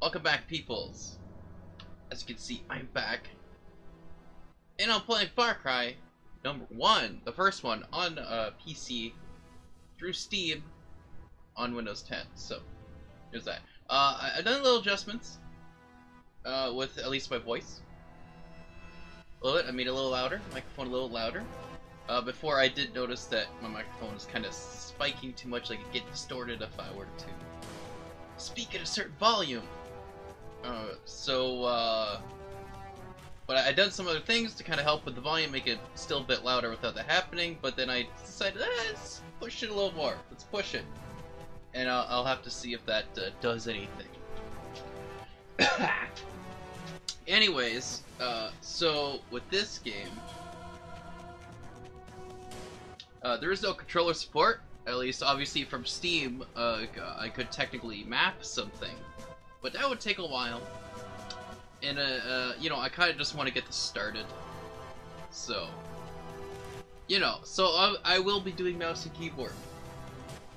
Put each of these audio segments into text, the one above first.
Welcome back, peoples. As you can see, I'm back. And I'm playing Far Cry #1, the first one, on PC through Steam on Windows 10. So, there's that. I've done little adjustments with at least my voice. A little bit. I made it a little louder, microphone a little louder. Before I did notice that my microphone is kind of spiking too much, like it get distorted if I were to speak at a certain volume. But I done some other things to kind of help with the volume, make it still a bit louder without that happening, but then I decided, let's push it a little more. Let's push it. And I'll have to see if that does anything. Anyways, so with this game, there is no controller support. At least, obviously, from Steam, I could technically map something, but that would take a while. And, you know, I kind of just want to get this started. So, you know, I will be doing mouse and keyboard.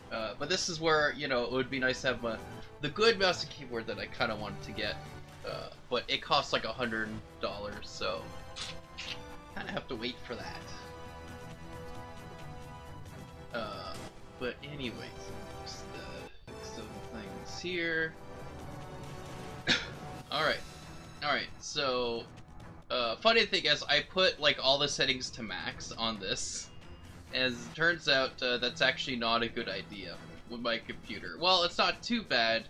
But this is where, you know, it would be nice to have the good mouse and keyboard that I kind of wanted to get. But it costs like $100, so kind of have to wait for that. But anyways, just fix some things here. Alright, so, funny thing is, I put, like, all the settings to max on this. As it turns out, that's actually not a good idea with my computer. Well, it's not too bad.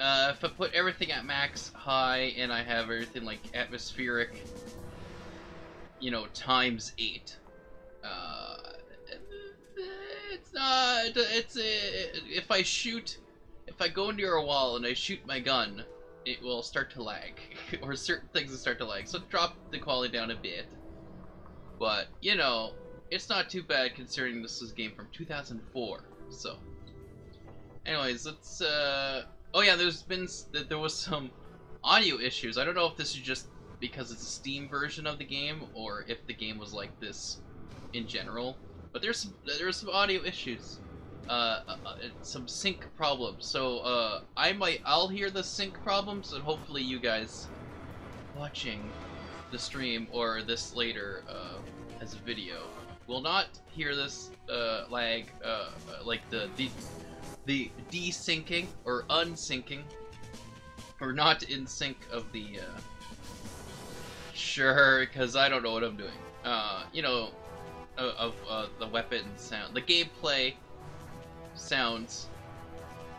If I put everything at max high, and I have everything, like, atmospheric, you know, ×8. If I go near a wall and I shoot my gun, it will start to lag, or certain things will start to lag, so drop the quality down a bit. But, you know, it's not too bad considering this was a game from 2004, so. Anyways, let's, oh yeah, there was some audio issues. I don't know if this is just because it's a Steam version of the game, or if the game was like this in general. But there's some audio issues, some sync problems. So I'll hear the sync problems, and hopefully you guys watching the stream or this later as a video will not hear this lag, like the desyncing or unsyncing, or not in sync of the. Sure, because I don't know what I'm doing. You know. Of the weapon sound, the gameplay sounds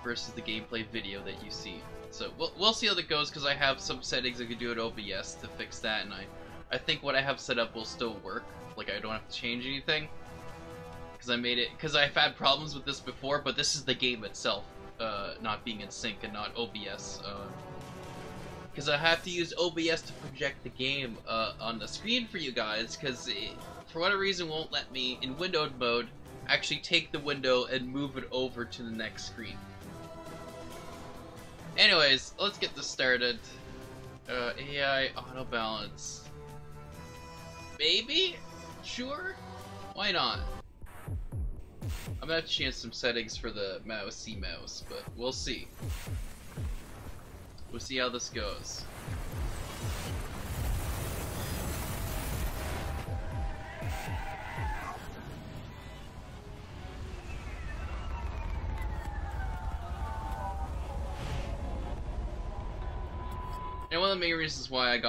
versus the gameplay video that you see. So we'll see how that goes, because I have some settings I could do at OBS to fix that, and I think what I have set up will still work. Like, I don't have to change anything, because I've had problems with this before, but this is the game itself not being in sync and not OBS. Because I have to use OBS to project the game on the screen for you guys, because for whatever reason won't let me, in windowed mode, actually take the window and move it over to the next screen. Anyways, let's get this started. AI auto balance. Maybe? Sure? Why not? I'm gonna have to change some settings for the mouse, but we'll see. We'll see how this goes. And one of the main reasons why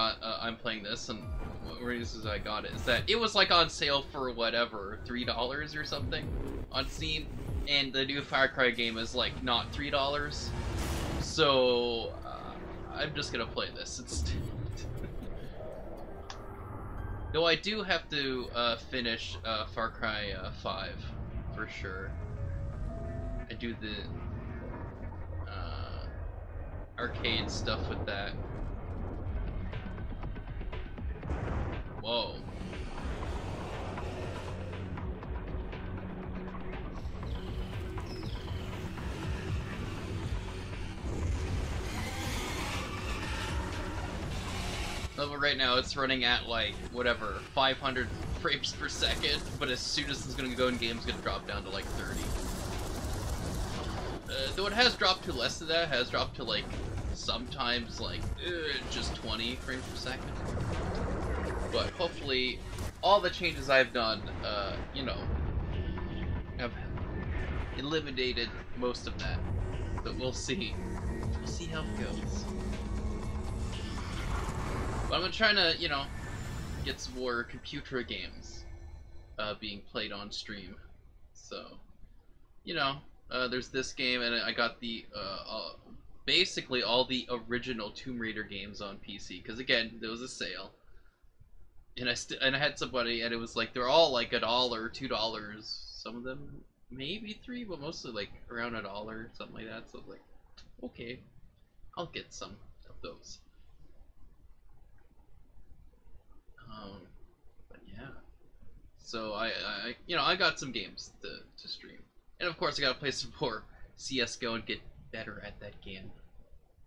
I'm playing this, and one of the reasons I got it, is that it was like on sale for whatever, $3 or something on Steam, and the new Far Cry game is like not $3. So I'm just gonna play this instead. Though I do have to finish Far Cry 5 for sure. I do the arcade stuff with that. Whoa. But right now it's running at like whatever 500 frames per second, but as soon as it's gonna go in game, it's gonna drop down to like 30. Though it has dropped to less than that, it has dropped to like sometimes like just 20 frames per second. But hopefully, all the changes I've done, you know, have eliminated most of that. But we'll see. We'll see how it goes. But I'm trying to, you know, get some more computer games being played on stream. So, you know, there's this game, and I got the basically all the original Tomb Raider games on PC. Because again, there was a sale, and I had somebody, and it was like they're all like $1, $2. Some of them maybe $3, but mostly like around $1, something like that. So I was like, okay, I'll get some of those. But yeah. So you know, I got some games to stream, and of course I gotta play some more CS:GO and get better at that game,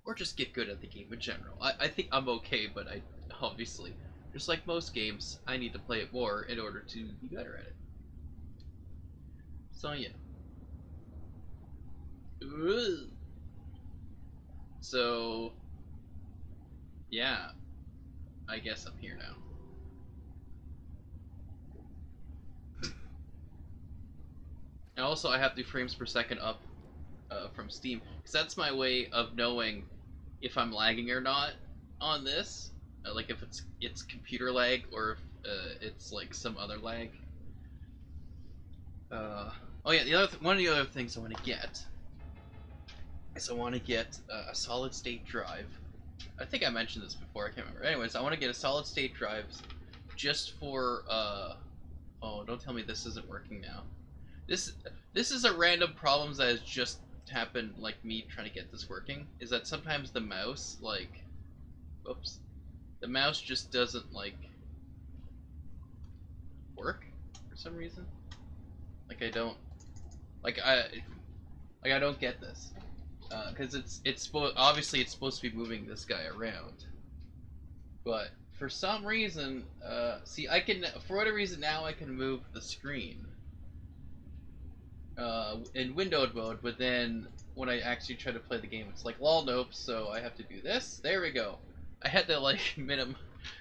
or just get good at the game in general. I think I'm okay, but I obviously, just like most games, I need to play it more in order to be better at it. So yeah. So yeah, I guess I'm here now. And also, I have the frames per second up from Steam, because that's my way of knowing if I'm lagging or not on this. Like if it's computer lag, or if it's like some other lag. Oh yeah, one of the other things I want to get is I want to get a solid state drive. I think I mentioned this before, I can't remember. Anyways, I want to get a solid state drive just for oh, don't tell me this isn't working now. This is a random problem that has just happened, like me trying to get this working, is that sometimes the mouse, like, oops, the mouse just doesn't, like, work for some reason. Like, I don't, like, I don't get this. Because obviously it's supposed to be moving this guy around. But for some reason, see, for whatever reason now I can move the screen in windowed mode, but then when I actually try to play the game, it's like, lol, nope, so I have to do this. There we go. I had to like I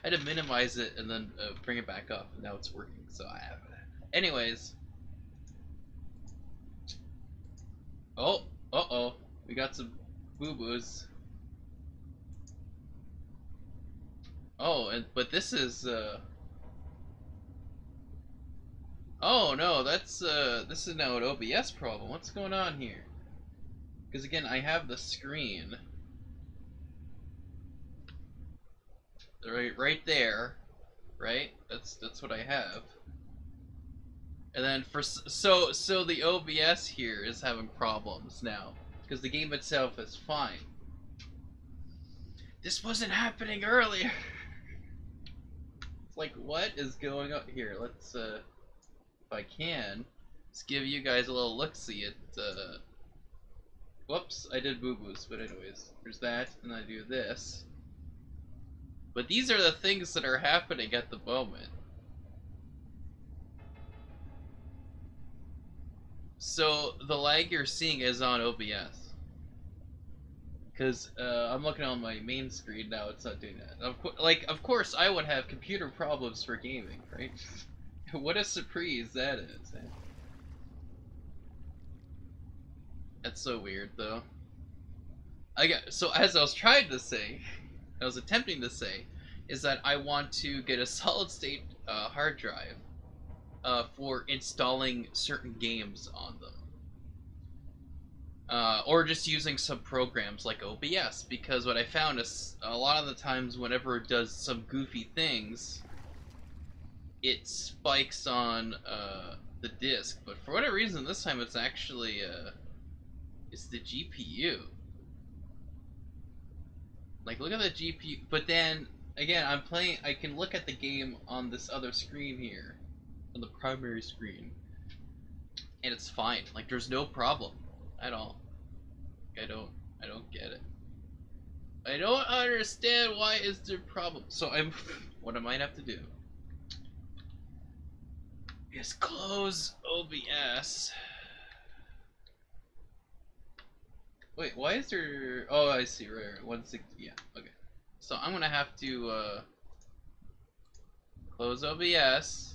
had to minimize it and then bring it back up, and now it's working. So I have it. Anyways. Oh, uh-oh. We got some boo-boos. Oh, but this is oh no, this is now an OBS problem. What's going on here? Because again, I have the screen right there, right? That's what I have. And then so the OBS here is having problems now because the game itself is fine. This wasn't happening earlier. It's like, what is going on here? Let's if I can, let's give you guys a little look-see at whoops, I did boo-boos, but anyways, there's that, and I do this. But these are the things that are happening at the moment. So the lag you're seeing is on OBS. Because I'm looking on my main screen now, it's not doing that. Of course I would have computer problems for gaming, right? What a surprise that is. Eh? That's so weird, though. So as I was trying to say, I was attempting to say, is that I want to get a solid state hard drive for installing certain games on them. Or just using some programs like OBS, because what I found is a lot of the times whenever it does some goofy things, it spikes on the disk, but for whatever reason this time it's actually it's the GPU. Like, look at the GPU, but then again, I can look at the game on this other screen here, on the primary screen, and it's fine. Like, there's no problem at all. I don't get it. I don't understand why is there problem. So what I might have to do is close OBS. Wait, why is there... Oh, I see, right, 160, yeah, okay. So I'm gonna have to, close OBS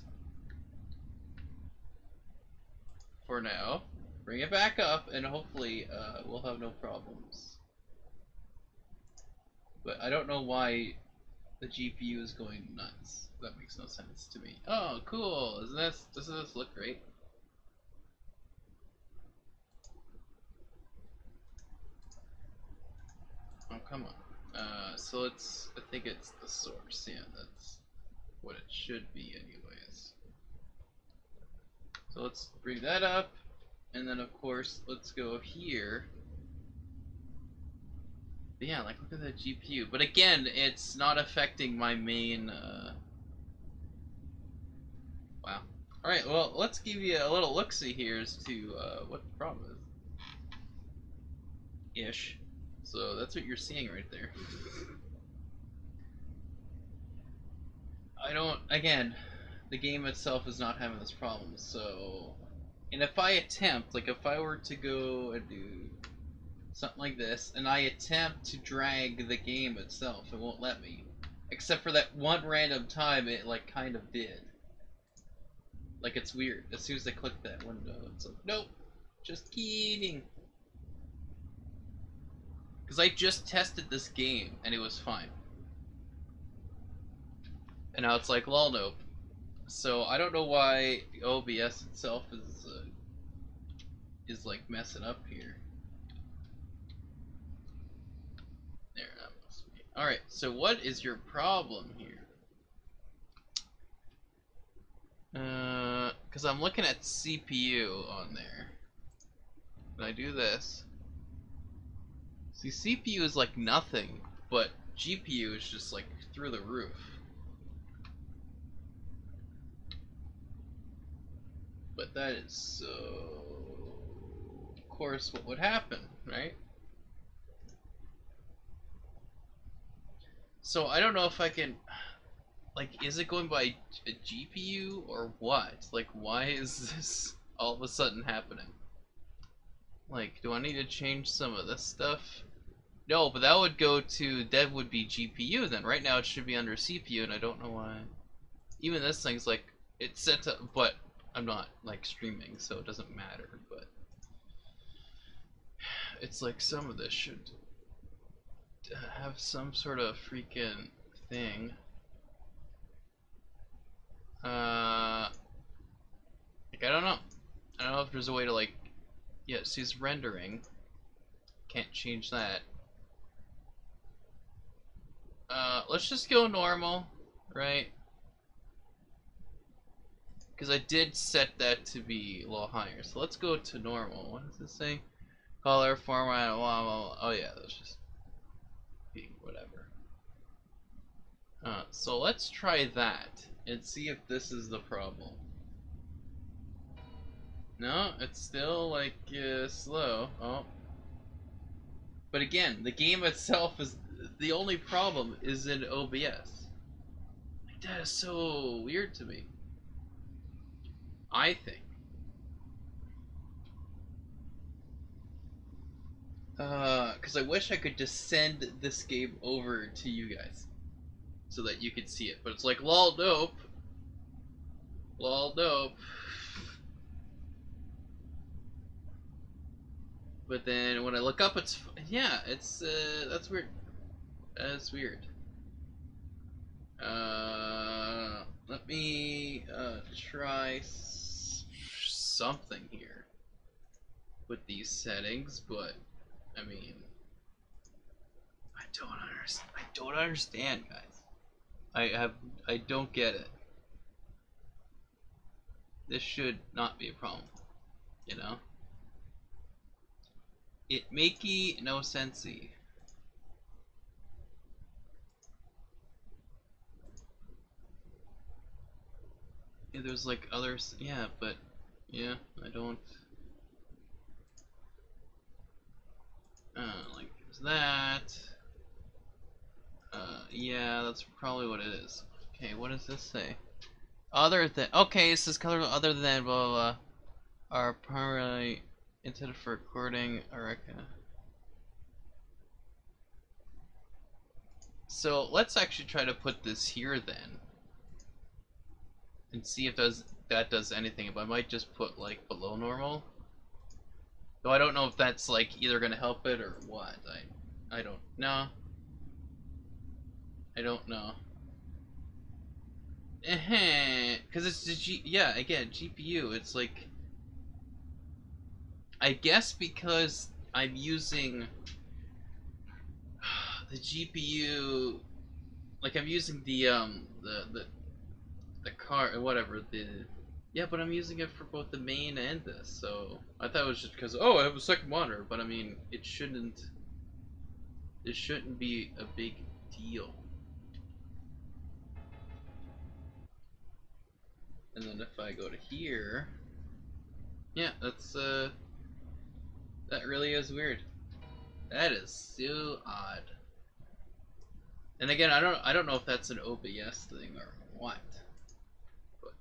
for now, bring it back up, and hopefully, we'll have no problems. But I don't know why the GPU is going nuts. That makes no sense to me. Oh, cool! Doesn't this look great? Oh, come on. So I think it's the source. Yeah, that's what it should be anyways. So let's bring that up, and then of course, let's go here. But yeah, like look at that GPU. But again, it's not affecting my main, wow. Alright, well, let's give you a little look-see here as to, what the problem is. Ish. So that's what you're seeing right there. Again, the game itself is not having this problem, so... And if I attempt, like if I were to go and do something like this, and I attempt to drag the game itself, it won't let me. Except for that one random time it like kind of did. Like it's weird. As soon as I click that window, it's like, nope, just kidding. Because I just tested this game and it was fine. And now it's like, lol, nope. So I don't know why OBS itself is like messing up here. There, that must be. Alright, so what is your problem here? Because I'm looking at CPU on there. When I do this, see, CPU is like nothing, but GPU is just like through the roof. But that is so... Of course, what would happen, right? So I don't know if I can... Like, is it going by a GPU or what? Like, why is this all of a sudden happening? Like, do I need to change some of this stuff? No, but that would go to... That would be GPU then. Right now it should be under CPU, and I don't know why. Even this thing's like... It's set to... But I'm not, like, streaming, so it doesn't matter, but... It's like some of this should... have some sort of freaking thing. Like, I don't know. I don't know if there's a way to, like... Yeah, see, it's rendering. Can't change that. Let's just go normal, right? Because I did set that to be a little higher. So let's go to normal. What does this say? Color, format, blah, blah, blah. Oh yeah, that's just being whatever. So let's try that and see if this is the problem. No, it's still like slow. Oh. But again, the game itself is the only problem is in OBS. Like, that is so weird to me. I think. Because I wish I could just send this game over to you guys so that you could see it. But it's like, lol, nope. Lol, nope. But then when I look up, it's... Yeah, it's, that's weird. That's weird. Let me, try something here with these settings, but, I mean... I don't understand, guys. I don't get it. This should not be a problem, you know? It makey no sensey. Yeah, there's like others, yeah, but yeah, I don't. Like there's that. Yeah, that's probably what it is. Okay, what does this say? Other than, okay, it says color other than blah blah blah are primarily intended for recording. I reckon. So let's actually try to put this here then, and see if that does anything. But I might just put like below normal. Though I don't know if that's like either gonna help it or what. I don't know. I don't know. Because it's the yeah, again, GPU. It's like, I guess because I'm using the GPU, like I'm using the car, whatever, yeah, but I'm using it for both the main and this, so I thought it was just because, oh, I have a second monitor, but I mean, it shouldn't be a big deal. And then if I go to here, yeah, that really is weird. That is so odd. And again, I don't know if that's an OBS thing or what. But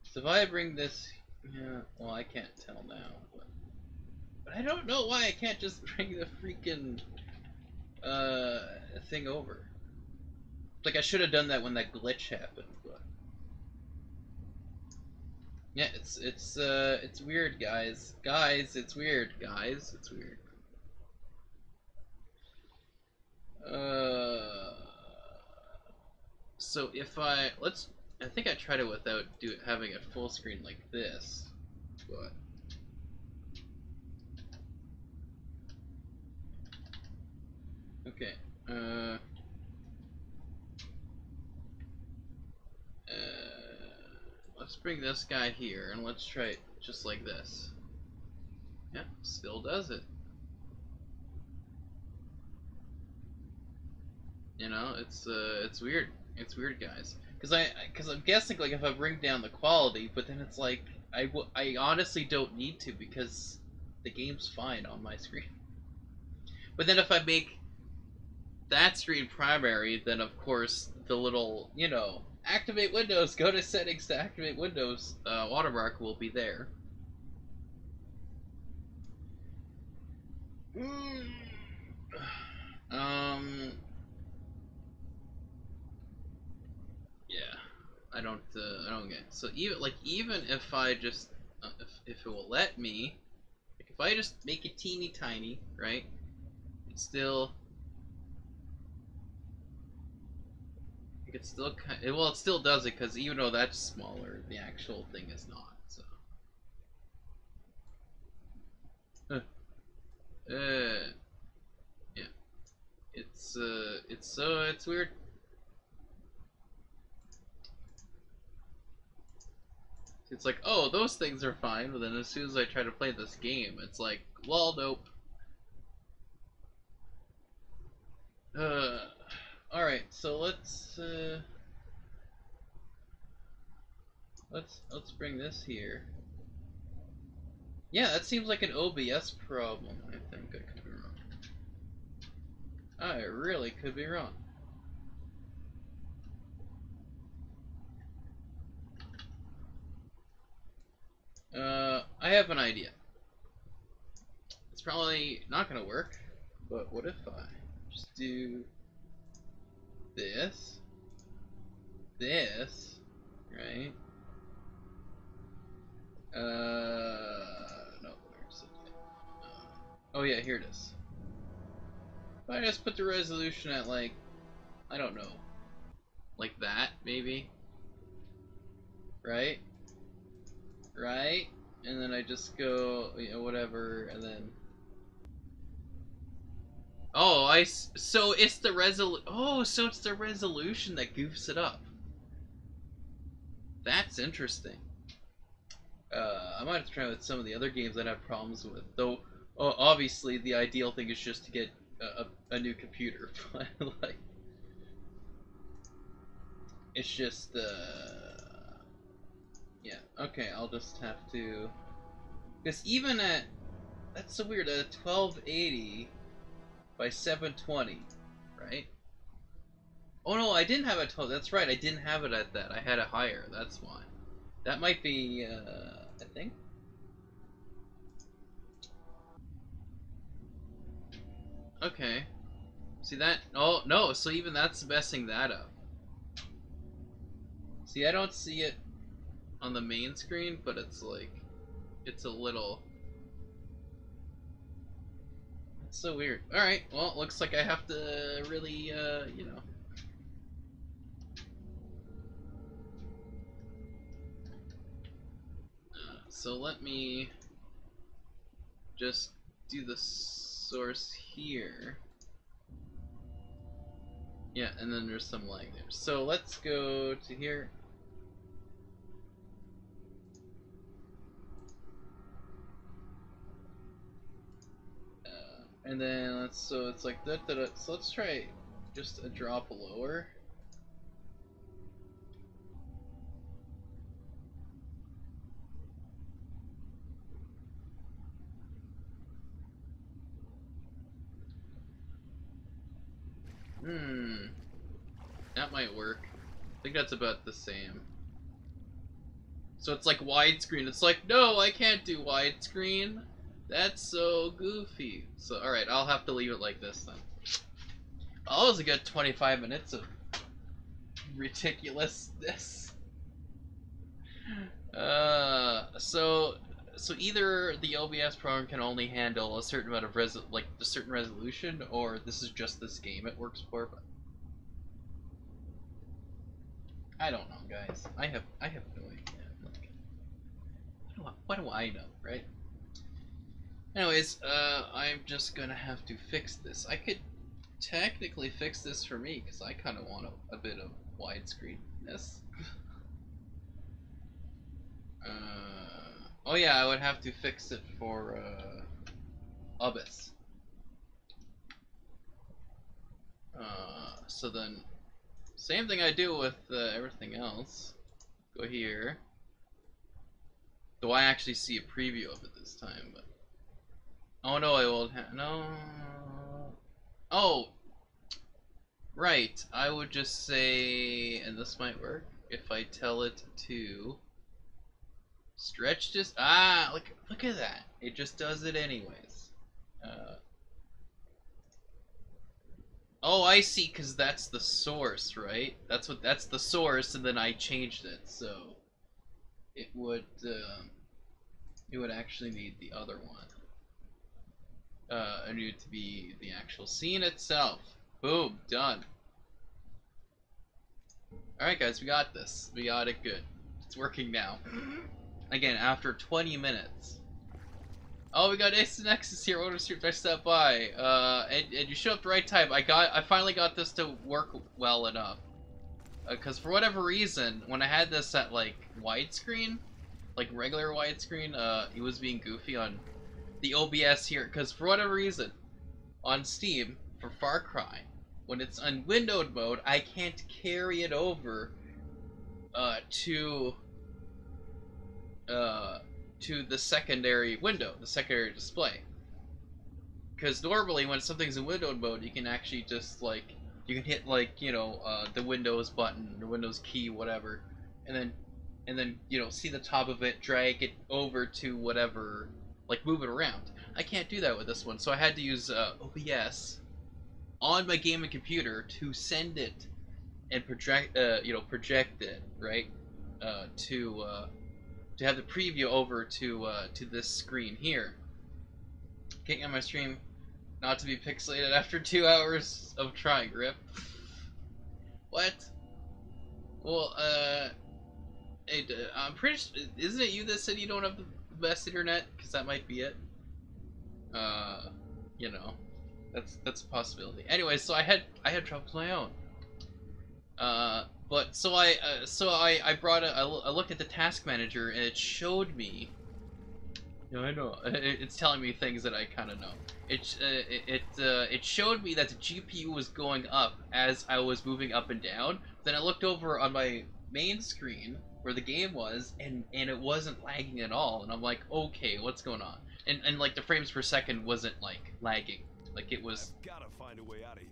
so if I bring this, yeah, well, I can't tell now, but I don't know why I can't just bring the freaking thing over. Like I should have done that when that glitch happened, but yeah, it's weird, guys. Guys, it's weird, guys. It's weird. So if I think I tried it without having a full screen like this, but okay. Let's bring this guy here and let's try it just like this. Yeah, still does it. You know, it's weird. It's weird, guys. Because I'm guessing like if I bring down the quality, but then it's like I honestly don't need to because the game's fine on my screen. But then if I make that screen primary, then of course the little, you know, activate Windows, go to settings to activate Windows watermark will be there. Yeah, I don't get it. So even if I just if it will let me, like if I just make it teeny tiny, right? It's still well, it still does it because even though that's smaller, the actual thing is not. So, yeah, it's weird. It's like, oh, those things are fine, but then as soon as I try to play this game, it's like, well, nope. All right, so let's bring this here. Yeah, that seems like an OBS problem. I think I could be wrong. I really could be wrong. I have an idea. It's probably not gonna work, but what if I just do this, right? No, where's it? Oh yeah, here it is. If I just put the resolution at like, I don't know, like that maybe, right? Right? And then I just go, you know, whatever, and then. Oh, so it's the so it's the resolution that goofs it up. That's interesting. I might have to try with some of the other games that I have problems with. Though, obviously, the ideal thing is just to get a new computer. But like, it's just yeah. Okay, I'll just have to. Because even at that's so weird. At 1280 by 720, right? Oh no, I didn't have it. That's right. I didn't have it at that. I had it higher. That's why. That might be. I think. Okay. See that? Oh, no, so even that's messing that up. See, I don't see it on the main screen, but it's like, it's a little... It's so weird. Alright, well, it looks like I have to really, you know... So let me just do the source here. Yeah, and then there's some lag there. So let's go to here. And then let's, so it's like that, so let's try just a drop lower. That might work. I think that's about the same. So it's like widescreen. It's like, no, I can't do widescreen. That's so goofy. So, alright, I'll have to leave it like this then. That was a good 25 minutes of ridiculousness. So either the OBS program can only handle a certain amount of a certain resolution, or this is just this game it works for. But I don't know, guys. I have no idea. Like, what do I know, right? Anyways, I'm just gonna have to fix this. I could technically fix this for me because I kind of want a bit of widescreenness. Oh yeah, I would have to fix it for Abyss. So then, same thing I do with everything else. Go here. Though I actually see a preview of it this time, but oh no, I will have no. Oh, right. I would just say, and this might work if I tell it to stretch just look at that. It just does it anyways. Oh, I see, because that's the source, right? That's the source, and then I changed it, so it would actually need the other one. It needed to be the actual scene itself. Boom, done. Alright guys, we got this. We got it good. It's working now. Again, after 20 minutes. Oh, we got Ace and Nexus here. Order Street, I stepped by. And you showed up the right time. I finally got this to work well enough. Because for whatever reason, when I had this at like widescreen, like regular widescreen, it was being goofy on the OBS here. Because for whatever reason, on Steam for Far Cry, when it's on windowed mode, I can't carry it over to the secondary window, the secondary display. Because normally when something's in windowed mode, you can actually just like, you can hit like, you know, the Windows button or Windows key, whatever, and then you know, see the top of it, drag it over to whatever, like move it around. I can't do that with this one, so I had to use OBS on my gaming computer to send it and project it, right, to have the preview over to this screen here. Can't get my stream not to be pixelated after 2 hours of trying, rip. What? Well, hey, I'm pretty sure, isn't it you that said you don't have the best internet? Because that might be it. You know, that's a possibility. Anyway, so I had trouble with my own. But so I brought a look at the task manager, and it showed me. You know, I know it's telling me things that I kind of know. It showed me that the GPU was going up as I was moving up and down. Then I looked over on my main screen where the game was, and it wasn't lagging at all. And I'm like, okay, what's going on? And like the frames per second wasn't like lagging, like it was. I've gotta find a way out of here.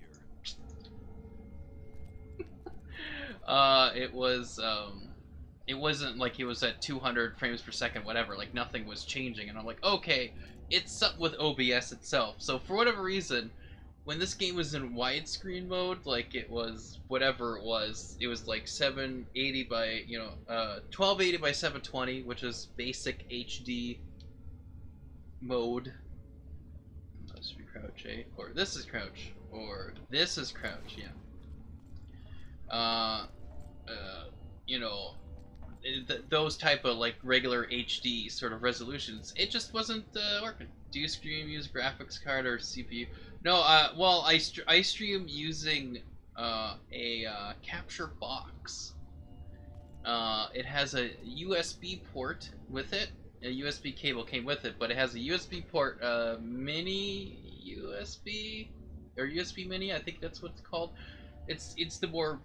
It wasn't like it was at 200 frames per second, whatever, like nothing was changing, and I'm like, okay, it's something with OBS itself. So for whatever reason, when this game was in widescreen mode, like it was whatever it was like 780 by 1280 by 720, which is basic HD mode. This should be crouch, eh? Or this is crouch, or this is crouch, yeah. You know, those type of like regular HD sort of resolutions, it just wasn't working. Do you stream use graphics card or CPU? No, well, I stream using a capture box. It has a USB port with it. A USB cable came with it, but it has a USB port, mini USB or USB mini. I think that's what it's called. It's the more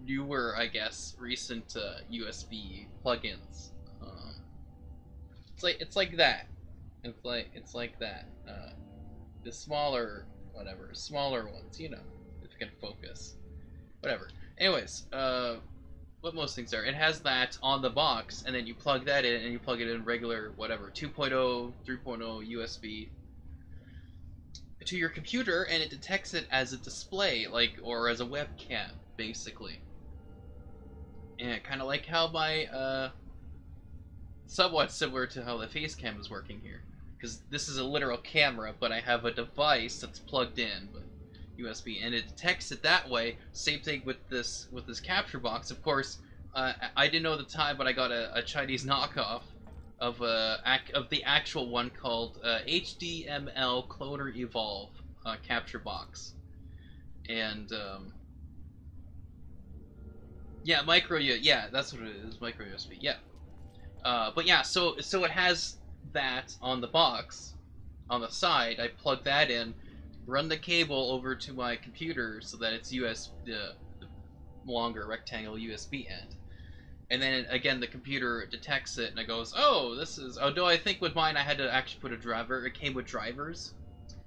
newer, I guess, recent USB plugins. It's like that. It's like that. The smaller ones, you know, if you can focus, whatever. Anyways, what most things are, it has that on the box, and then you plug that in, and you plug it in regular whatever 2.0, 3.0 USB to your computer, and it detects it as a display, like, or as a webcam, basically. And kind of like how my somewhat similar to how the face cam is working here, because this is a literal camera, but I have a device that's plugged in with USB, and it detects it that way. Same thing with this capture box. Of course, I didn't know at the time, but I got a Chinese knockoff of the actual one called HDML Cloner Evolve capture box, and yeah, yeah, that's what it is, micro USB, yeah. But yeah, so it has that on the box, on the side. I plug that in, run the cable over to my computer so that it's the longer rectangle USB end, and then again the computer detects it and it goes, oh, this is. Oh no, I think with mine I had to actually put a driver. It came with drivers,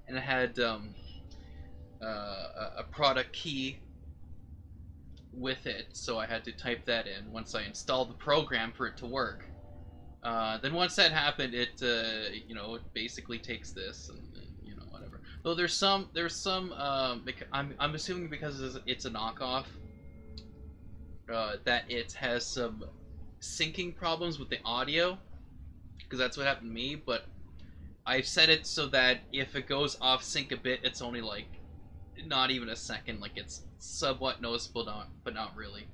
and it had a product key with it, so I had to type that in once I installed the program for it to work. Then once that happened, it it basically takes this and whatever. Though there's some I'm assuming because it's a knockoff, that it has some syncing problems with the audio, because that's what happened to me. But I've set it so that if it goes off sync a bit, it's only like not even a second, like it's somewhat noticeable, but not really.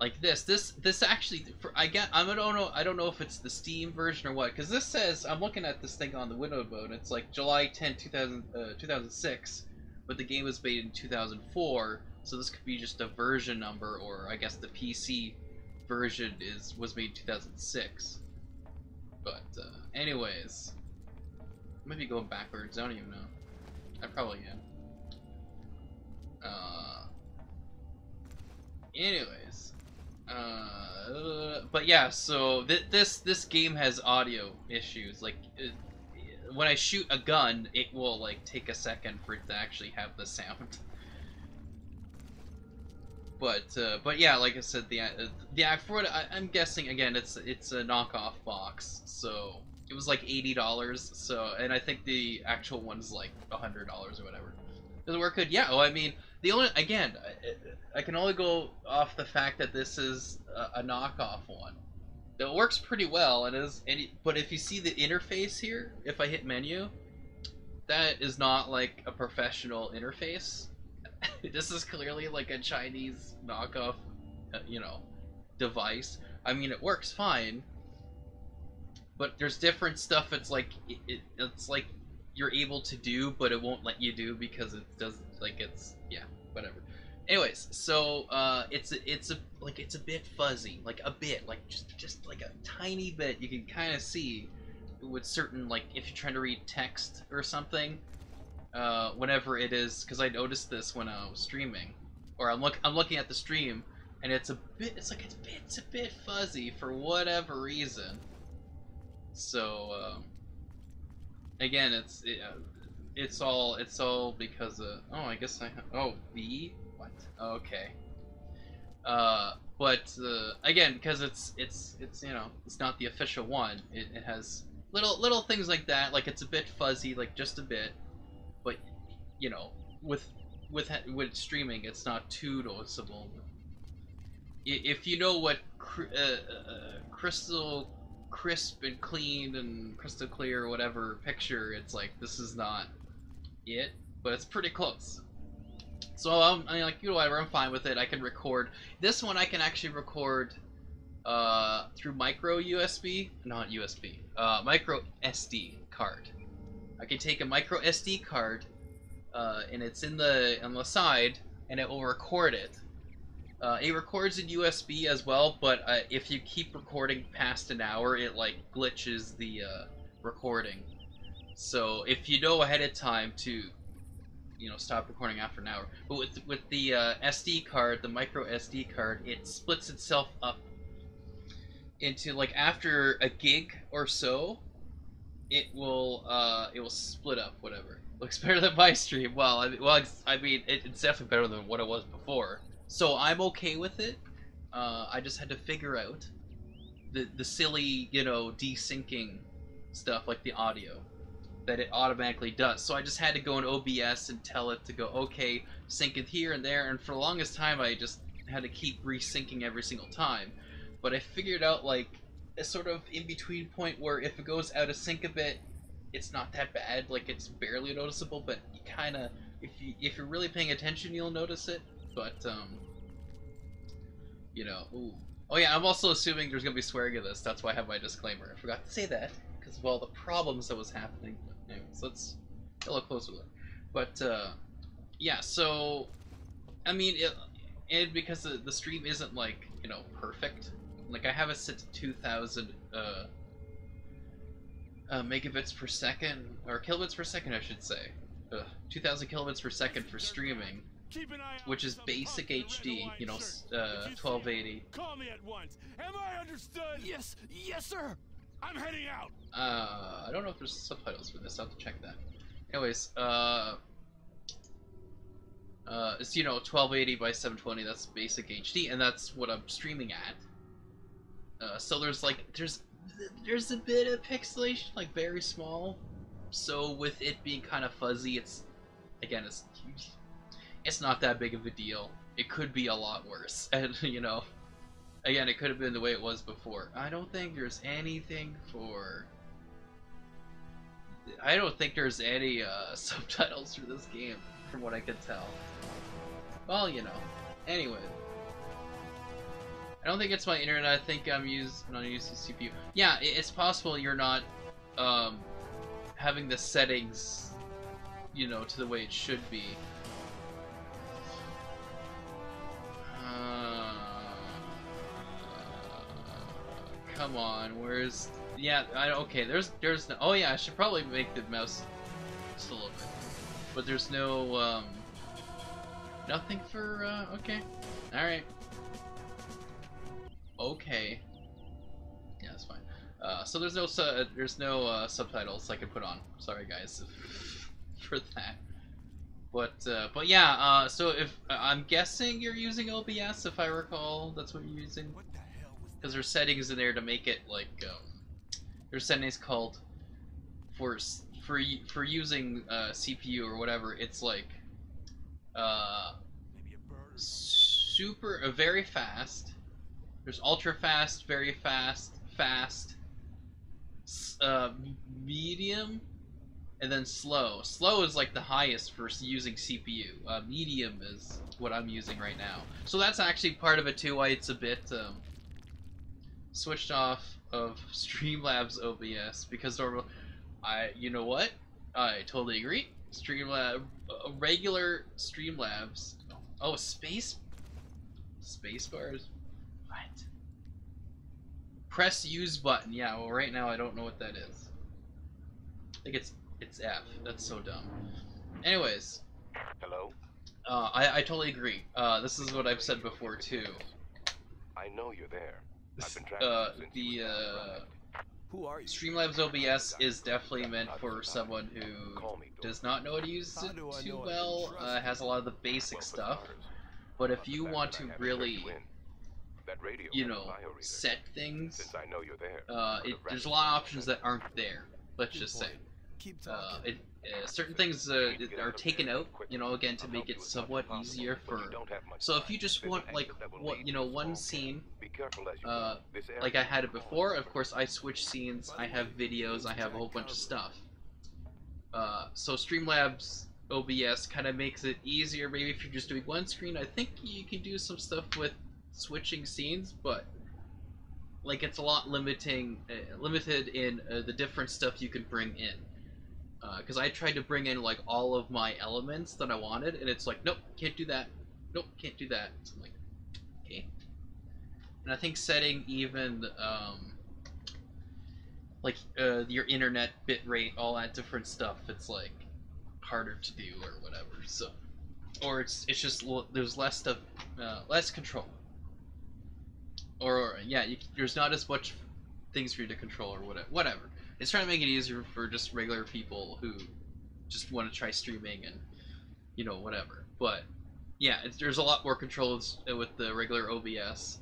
Like this actually, I don't know if it's the Steam version or what, because this says, I'm looking at this thing on the window mode, it's like July 10, 2006, but the game was made in 2004, so this could be just a version number, or I guess the PC version was made in 2006. But anyways, I might be going backwards. I don't even know. I probably am. Anyways, but yeah. So this game has audio issues. Like when I shoot a gun, it will like take a second for it to actually have the sound. But yeah, like I said, for what I'm guessing, again, it's a knockoff box, so it was like $80. So, and I think the actual one's like $100 or whatever. Does it work good? Yeah. Well, I mean, the only, again, I can only go off the fact that this is a knockoff one. It works pretty well, but if you see the interface here, if I hit menu, that is not like a professional interface. This is clearly like a Chinese knockoff, device. I mean, it works fine, but there's different stuff. It's like it's like you're able to do, but it won't let you do because it doesn't, like, it's, yeah, whatever. Anyways, so it's a bit fuzzy, like a bit, like just like a tiny bit. You can kind of see with certain, like, if you're trying to read text or something. Whenever it is, because I noticed this when I was streaming, or I'm looking at the stream, and it's a bit fuzzy for whatever reason. So again, it's all because of, oh, I guess V, what? Okay. But again, because it's it's not the official one. It has little things like that, like it's a bit fuzzy, like just a bit. But you know, with streaming, it's not too noticeable. If you know what crystal crisp and clean and crystal clear or whatever picture, it's like this is not it, but it's pretty close. So I'm like, you know, whatever, I'm fine with it. I can record this one. I can actually record through micro USB, not USB, micro SD card. I can take a micro SD card, and it's on the side, and it will record it. It records in USB as well, but if you keep recording past an hour, it like glitches the recording. So if you know ahead of time to, you know, stop recording after an hour. But with the SD card, the micro SD card, it splits itself up into, like, after a gig or so, it will split up, whatever. Looks better than my stream. Well, I mean, it's definitely better than what it was before. So I'm okay with it. I just had to figure out the silly, you know, desyncing stuff like the audio that it automatically does. So I just had to go in OBS and tell it to go, okay, sync it here and there, and for the longest time I just had to keep resyncing every single time. But I figured out, like, a sort of in-between point where if it goes out of sync a bit, it's not that bad, like it's barely noticeable, but you kinda, if you're really paying attention, you'll notice it. But, you know, ooh. Oh yeah, I'm also assuming there's gonna be swearing in this, that's why I have my disclaimer. I forgot to say that, because of all the problems that was happening. Anyways, let's get a little closer look. But, yeah, so, I mean, because the stream isn't, like, you know, perfect. Like, I have it set to 2,000, megabits per second, or kilobits per second, I should say. 2,000 kilobits per second for streaming, which is basic HD, you know, 1280. Call me at once. Am I understood? Yes, yes, sir. I'm heading out. I don't know if there's subtitles for this. I'll have to check that. Anyways, it's, you know, 1280 by 720. That's basic HD, and that's what I'm streaming at. So there's like there's a bit of pixelation, like very small. So with it being kind of fuzzy, it's not that big of a deal. It could be a lot worse, and you know, again, it could have been the way it was before. I don't think there's anything for. I don't think there's any subtitles for this game, from what I could tell. Well, you know. Anyway. I don't think it's my internet. I think I'm not using CPU. Yeah, it's possible you're not having the settings, you know, to the way it should be. Come on, where's... Yeah, okay, there's no... Oh yeah, I should probably make the mouse just a little bit. But there's no, nothing for, okay. Alright. Okay. Yeah, that's fine. So there's no subtitles I can put on. Sorry guys for that. But yeah, so if I'm guessing you're using OBS, if I recall, that's what you're using. Because there's settings in there to make it like there's settings called for using CPU or whatever. It's like very fast. There's ultra fast, very fast, fast, medium, and then slow. Slow is like the highest for using CPU. Medium is what I'm using right now. So that's actually part of it too, why it's a bit switched off of Streamlabs OBS, because normal, you know what? I totally agree. Regular Streamlabs. Oh, space bars. What? Press use button. Yeah. Well, right now I don't know what that is. I think it's F. That's so dumb. Anyways. Hello. I totally agree. This is what I've said before too. I know you're there. Who are you? Streamlabs OBS is definitely meant for someone who does not know how to use it too well, has a lot of the basic stuff, but if you want to really, you know, set things, there's a lot of options that aren't there, let's just say. Keep talking. Certain things are taken out, you know, again to make it somewhat easier for. So if you just want like what, you know, one scene, like I had it before. Of course, I switch scenes. I have videos. I have a whole bunch of stuff. So Streamlabs OBS kind of makes it easier. Maybe if you're just doing one screen, I think you can do some stuff with switching scenes, but like it's a lot limited in the different stuff you can bring in. Because I tried to bring in like all of my elements that I wanted, and it's like, nope, can't do that. Nope, can't do that. So I'm like, okay. And I think setting even like your internet bitrate, all that different stuff, it's like harder to do or whatever. So, or it's just there's less stuff, less control. Or yeah, there's not as much things for you to control or whatever. It's trying to make it easier for just regular people who just want to try streaming and, you know, whatever. But yeah, there's a lot more controls with the regular OBS.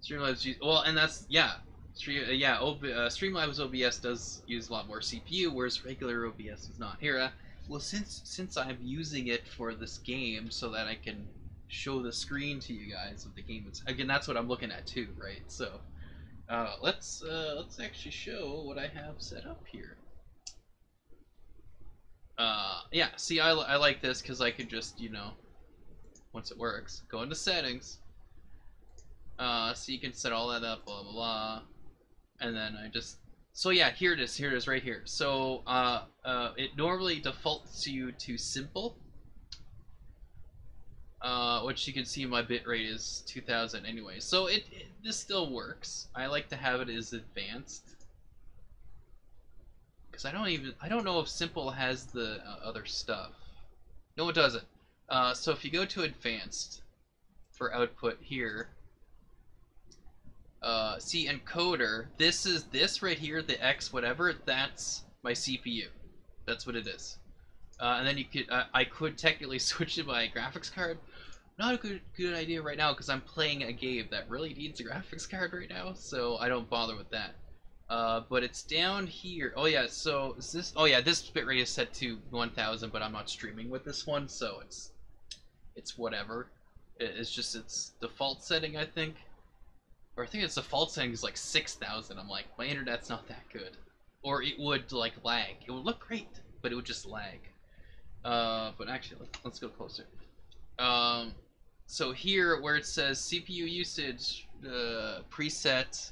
Streamlabs, well, and that's Streamlabs OBS does use a lot more CPU, whereas regular OBS is not. Here, well, since I'm using it for this game so that I can show the screen to you guys of the game. Again, that's what I'm looking at too, right? So let's actually show what I have set up here. Yeah, see, I like this because I could just, you know, once it works, go into settings. So you can set all that up, blah blah blah, and then I just. So yeah, here it is right here. So it normally defaults you to simple. Which you can see my bitrate is 2000 anyway. So this still works. I like to have it as advanced. Because I don't know if simple has the other stuff. No, it doesn't. So if you go to advanced for output here, see encoder, this right here, the X whatever, that's my CPU. That's what it is. And then you could, I could technically switch to my graphics card. Not a good idea right now because I'm playing a game that really needs a graphics card right now, so I don't bother with that. But it's down here. Oh yeah, so is this? Oh yeah, this bitrate is set to 1000, but I'm not streaming with this one, so it's whatever. It's just its default setting, I think, or I think its default setting is like 6000. I'm like, my internet's not that good, or it would like lag. It would look great, but it would just lag. But actually, let's go closer. So here where it says CPU usage preset,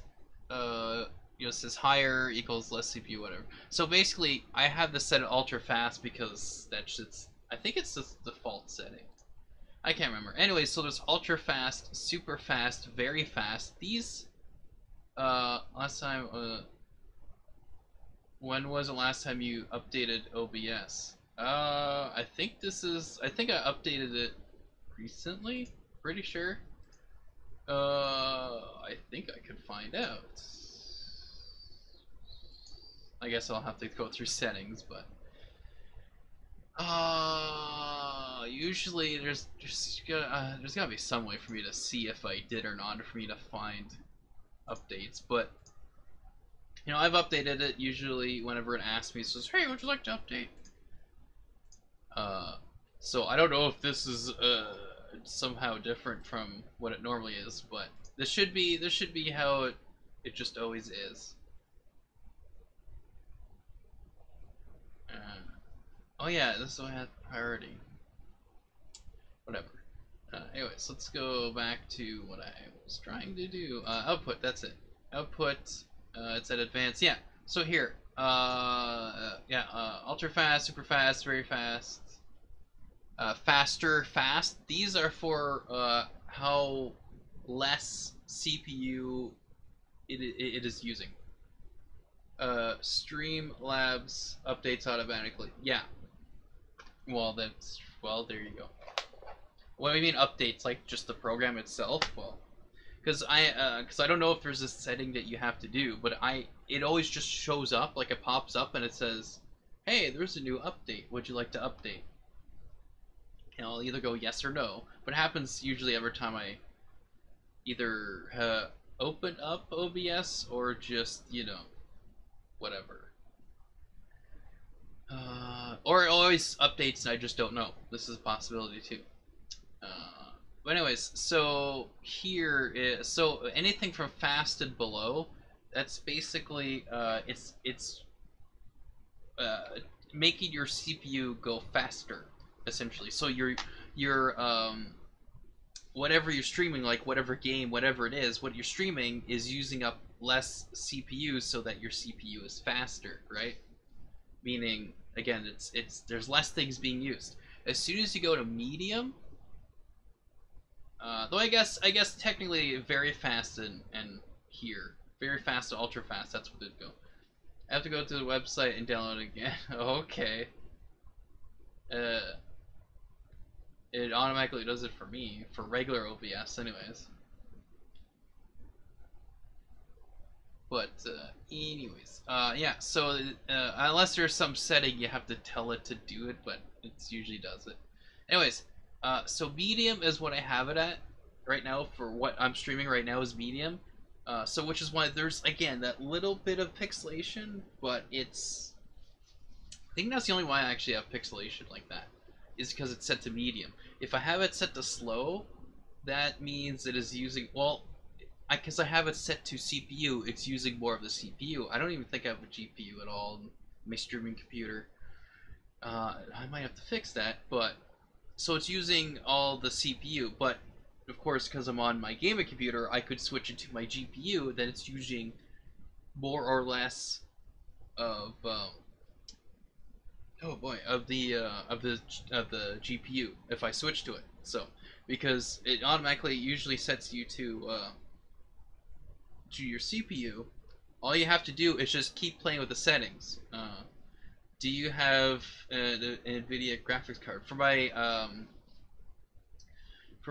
you know, it says higher equals less CPU, whatever. So basically, I have this set at ultra fast because that's just, I think it's the default setting. I can't remember. Anyway, so there's ultra fast, super fast, very fast. These, last time, when was the last time you updated OBS? I think I updated it recently, pretty sure. I think I could find out. I guess I'll have to go through settings, but usually there's gotta be some way for me to see if I did or not, or for me to find updates. But you know, I've updated it usually whenever it asks me. It says, "Hey, would you like to update?" So I don't know if this is somehow different from what it normally is, but this should be how it just always is. Oh yeah, this is why I had priority. Whatever. Anyways, let's go back to what I was trying to do. Output, that's it. Output, it's at advanced. Yeah, so here, ultra fast, super fast, very fast, faster, fast. These are for how less CPU it is using. Streamlabs updates automatically. Yeah. Well, there you go. What do you mean updates? Like just the program itself? Well, because I don't know if there's a setting that you have to do, but it always just shows up, like it pops up and it says, "Hey, there's a new update. Would you like to update?" And I'll either go yes or no. But it happens usually every time I either open up OBS or just, you know, whatever. always updates and I just don't know. This is a possibility too. But anyways, so here is, so anything from fast and below, that's basically it's making your CPU go faster, essentially. So your whatever you're streaming, like whatever game, whatever it is, what you're streaming is using up less CPU so that your CPU is faster, right? Meaning, again, it's there's less things being used. As soon as you go to medium, though I guess technically very fast and here, very fast to ultra fast, that's what it'd go. I have to go to the website and download it again. Okay. It automatically does it for me, for regular OBS anyways. But anyways, yeah, so unless there's some setting you have to tell it to do it, but it usually does it. Anyways, so medium is what I have it at right now for what I'm streaming right now is medium. So which is why there's, again, that little bit of pixelation, but it's... I think that's the only why I actually have pixelation like that, is because it's set to medium. If I have it set to slow, that means it is using, well, because I have it set to CPU, it's using more of the CPU. I don't even think I have a GPU at all in my streaming computer. I might have to fix that, but... So it's using all the CPU, but of course, because I'm on my gaming computer, I could switch it to my GPU, then it's using more or less of, oh boy, of the GPU if I switch to it. So, because it automatically usually sets you to your CPU, all you have to do is just keep playing with the settings. Do you have an NVIDIA graphics card? For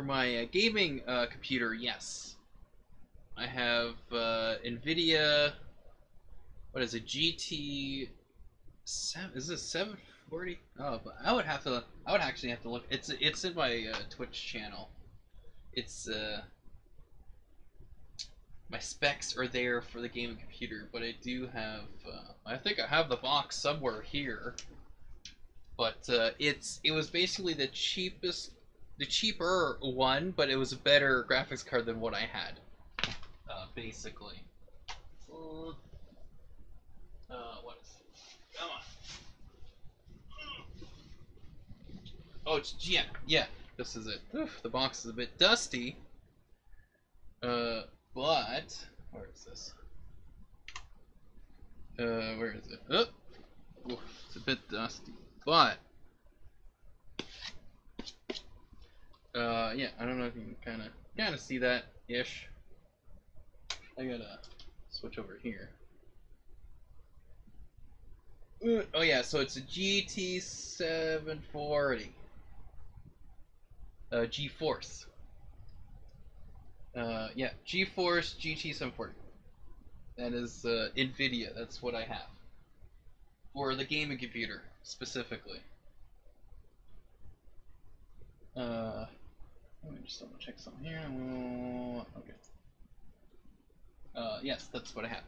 my gaming computer, yes. I have NVIDIA. What is it? GT. Is this 740? Oh, but I would actually have to look. It's in my Twitch channel. It's my specs are there for the gaming computer, but I do have. I think I have the box somewhere here. But it was basically the cheaper one, but it was a better graphics card than what I had, basically. What is it? Come on. Oh, it's yeah. This is it. Oof, the box is a bit dusty. But where is this? Where is it? Oh, oof, it's a bit dusty, but. Yeah, I don't know if you can kind of see that ish. I gotta switch over here. Oh yeah, so it's a GT740. GeForce. Yeah, GeForce GT740. That is NVIDIA. That's what I have for the gaming computer specifically. Let me just double check something here. Okay. Yes, that's what I have.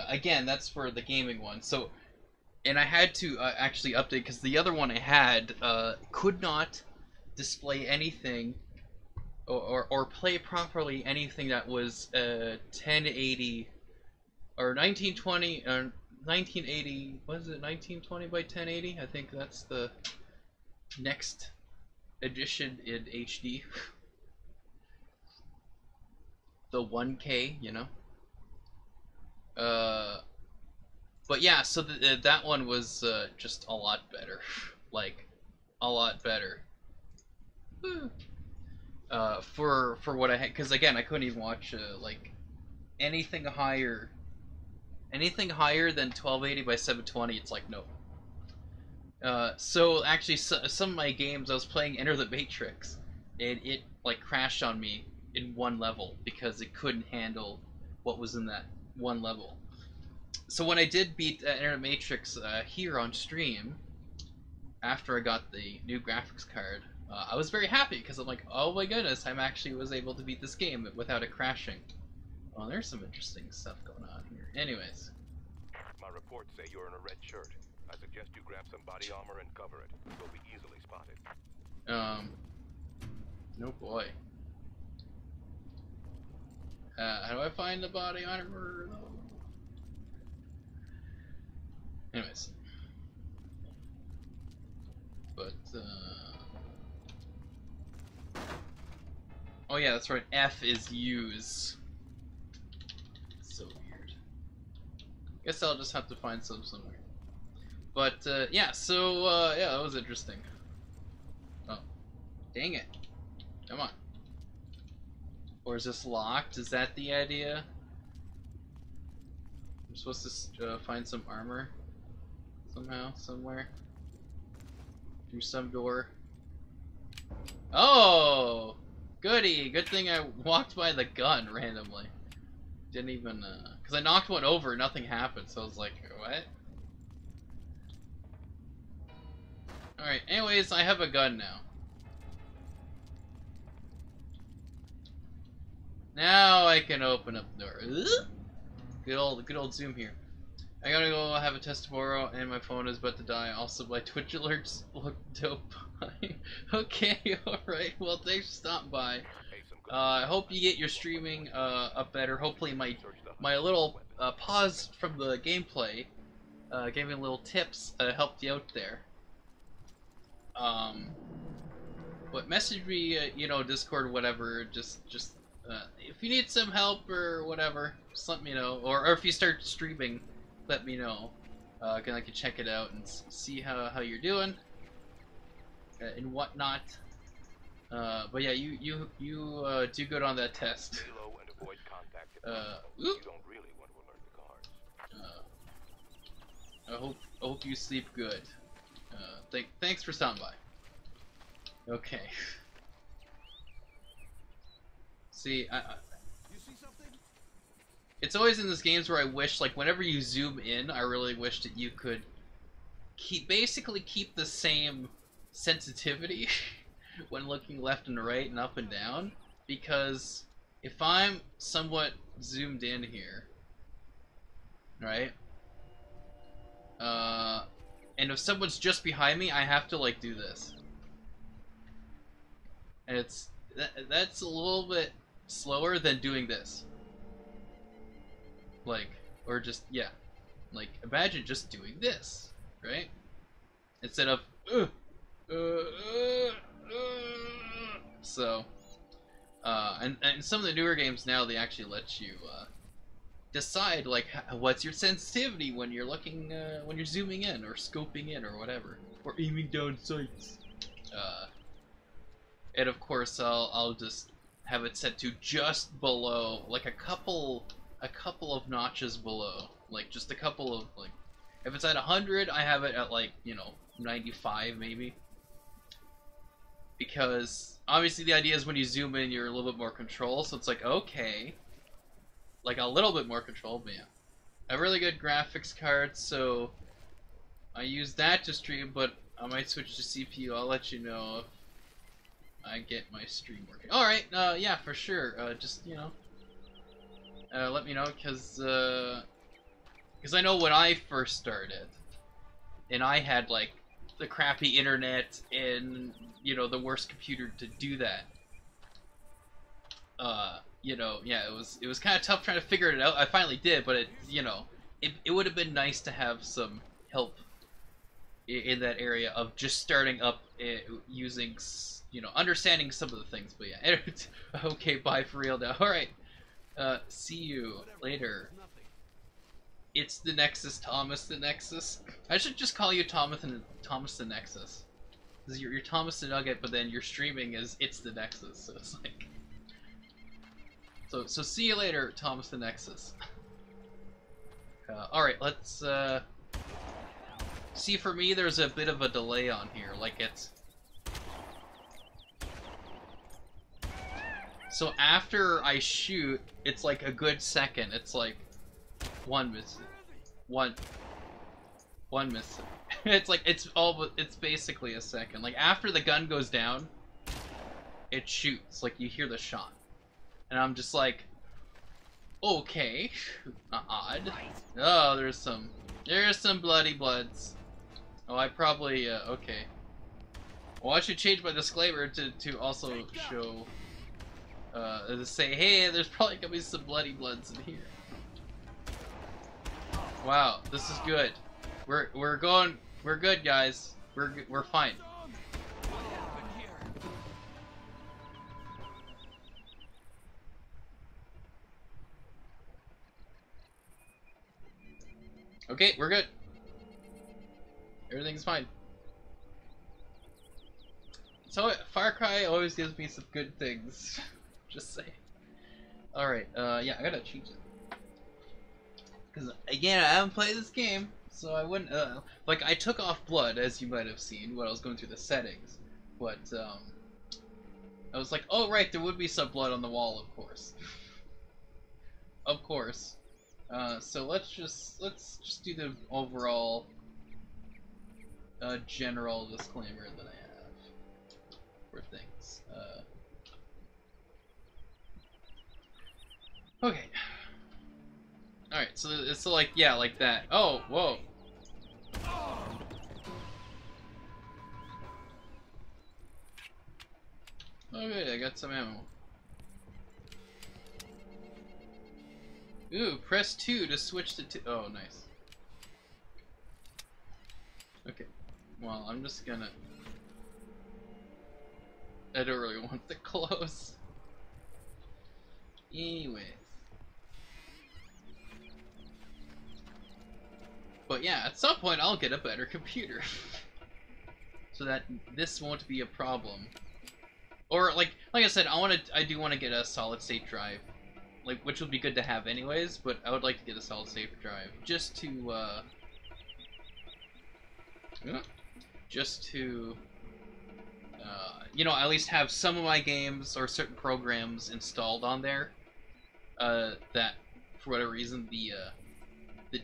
Again, that's for the gaming one. So, and I had to actually update because the other one I had could not display anything or play properly anything that was 1080 or 1920 or 1980. What is it? 1920 by 1080? I think that's the next edition in HD. The 1K, you know. But yeah, so that one was just a lot better, like a lot better. For what I had, because again, I couldn't even watch like anything higher than 1280 by 720. It's like no. So actually, some of my games, I was playing Enter the Matrix, and it like crashed on me in one level because it couldn't handle what was in that one level. So when I did beat Enter the Matrix here on stream, after I got the new graphics card, I was very happy because I'm like, oh my goodness, I'm actually was able to beat this game without it crashing. Well, there's some interesting stuff going on here. Anyways. My reports say you're in a red shirt. I suggest you grab some body armor and cover it. You'll be easily spotted. No boy. How do I find the body armor? Anyways. But, oh yeah, that's right, F is use. So weird. Guess I'll just have to find some somewhere. But, yeah, so, yeah, that was interesting. Oh. Dang it. Come on. Or is this locked? Is that the idea? I'm supposed to find some armor somehow, somewhere, through some door. Oh, goody! Good thing I walked by the gun randomly. Didn't even, because I knocked one over, nothing happened. So I was like, what? All right. Anyways, I have a gun now. Now I can open up the door. Good old zoom here. I gotta go have a test tomorrow, and my phone is about to die. Also, my Twitch alerts look dope. Okay, alright. Well, thanks for stopping by. I hope you get your streaming up better. Hopefully my little pause from the gameplay, gave me little tips, helped you out there. But message me, you know, Discord, whatever, just if you need some help or whatever, just let me know. Or if you start streaming, let me know. I can check it out and see how you're doing and whatnot. But yeah, you do good on that test. You don't really want to alert the guards. I hope you sleep good. Thanks for stopping by. Okay. See, You see something? it's always in these games where I wish, like, whenever you zoom in, I really wish that you could basically keep the same sensitivity when looking left and right and up and down, because if I'm somewhat zoomed in here, right, and if someone's just behind me, I have to, like, do this, and that's a little bit slower than doing this. Like, or just, yeah. Like, imagine just doing this, right? Instead of, so, and some of the newer games now, they actually let you, decide, like, what's your sensitivity when you're looking, when you're zooming in, or scoping in, or whatever. Or aiming down sights. And of course, I'll just have it set to just below, like a couple of notches below, like just a couple of, like, if it's at 100, I have it at, like, you know, 95 maybe, because obviously the idea is when you zoom in, you're a little bit more control, so it's like, okay, like a little bit more control. But yeah, a really good graphics card, so I use that to stream, but I might switch to CPU. I'll let you know if I get my stream working. Alright, yeah, for sure. Just, you know, let me know, because I know when I first started, and I had, like, the crappy internet and, you know, the worst computer to do that. You know, yeah, it was kind of tough trying to figure it out. I finally did, but it, you know, it would have been nice to have some help in that area of just starting up using, you know, understanding some of the things. But yeah, okay, bye for real now. All right, see you later. It's the Nexus, Thomas the Nexus. I should just call you Thomas the Nexus. Because you're Thomas the Nugget, but then your streaming is It's the Nexus, so it's like... So see you later, Thomas the Nexus. Alright, let's, see, for me, there's a bit of a delay on here, like it's... So after I shoot, it's like a good second, it's like... One miss. One miss. It's like, it's basically a second. Like, after the gun goes down, it shoots. Like, you hear the shot. And I'm just like, okay, odd. Oh, there's some bloody bloods. Oh, I probably, okay. Well, I should change my disclaimer to also show, to say, hey, there's probably gonna be some bloody bloods in here. Wow, this is good. We're good, guys. We're fine. What happened here? Okay, we're good. Everything's fine. So Far Cry always gives me some good things. Just saying. Alright, yeah, I gotta change it. Because, again, I haven't played this game, so I wouldn't, like, I took off blood, as you might have seen, when I was going through the settings. But, I was like, oh, right, there would be some blood on the wall, of course. Of course. So let's just do the overall, general disclaimer that I have for things. Okay. Alright, so it's like, yeah, like that. Oh, whoa. Okay, I got some ammo. Ooh, press 2 to switch to 2. Oh, nice. Okay. Well, I'm just gonna... I don't really want the close. Anyways. But yeah, at some point I'll get a better computer. So that this won't be a problem. Or like I said, I do want to get a solid state drive. Like, which would be good to have anyways, but I would like to get a solid state drive just to you know, at least have some of my games or certain programs installed on there. That for whatever reason the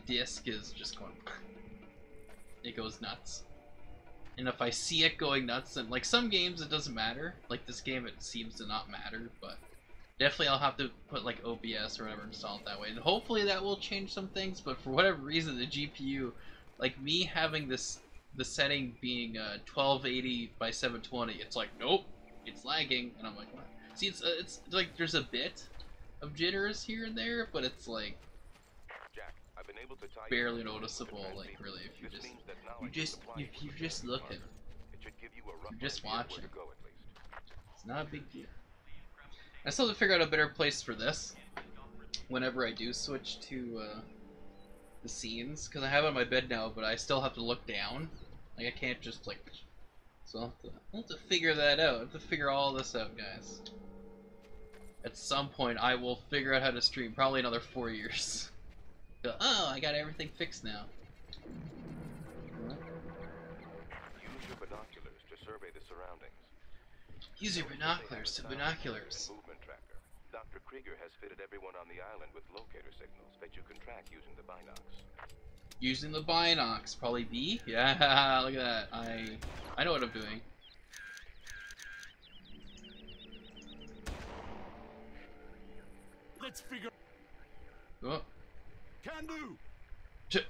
disc is just going, it goes nuts. And if I see it going nuts, then like some games it doesn't matter. Like this game, it seems to not matter, but definitely I'll have to put like OBS or whatever installed that way. And hopefully that will change some things, but for whatever reason the GPU, like me having the setting being 1280 by 720, it's like, nope, it's lagging, and I'm like, what? See, it's like there's a bit of jitters here and there, but it's like Jack, I've been able to tie barely noticeable. Like really, if you just look at it, you just watch it, it's not a big deal. I still have to figure out a better place for this whenever I do switch to the scenes, because I have it on my bed now, but I still have to look down. Like I can't just like. So I'll have to figure that out. I have to figure all this out, guys. At some point, I will figure out how to stream. Probably another 4 years. Go, oh, I got everything fixed now. Use your binoculars to survey the surroundings. Use your binoculars to binoculars. Movement tracker. Dr. Krieger has fitted everyone on the island with locator signals that you can track using the binocs. Using the binocs, probably B. Yeah, look at that. I know what I'm doing. Let's figure. Oh, Can do.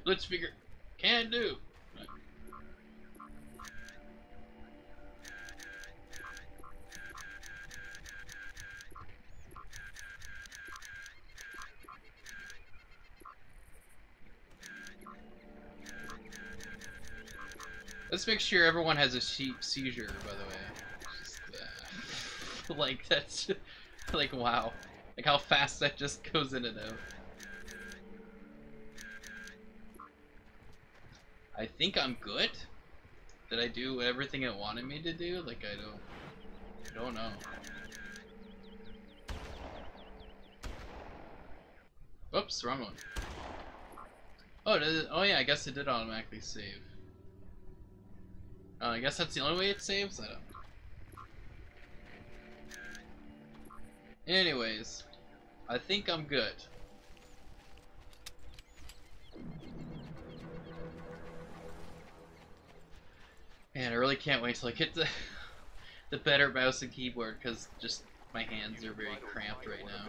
let's figure. Can do. Let's make sure everyone has a seizure, by the way. Just, like, that's... like, wow. Like, how fast that just goes in and out. I think I'm good. Did I do everything it wanted me to do? Like, I don't know. Whoops, wrong one. Oh, yeah, I guess it did automatically save. I guess that's the only way it saves? I don't know. Anyways, I think I'm good. Man, I really can't wait till I get the better mouse and keyboard, because just my hands are very cramped right now.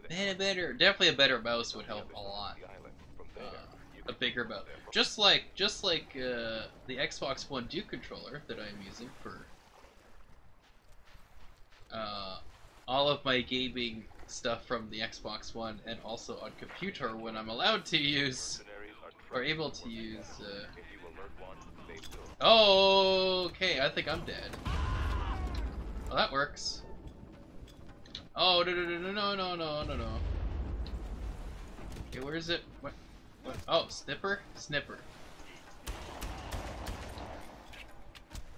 Man, definitely a better mouse would help a lot. bigger about. Just like the Xbox One Duke controller that I'm using for all of my gaming stuff from the Xbox One, and also on computer when I'm allowed to use or able to use. Oh, okay. I think I'm dead. Well, that works. Oh no. Okay, where is it? What? Oh, Snipper? Snipper.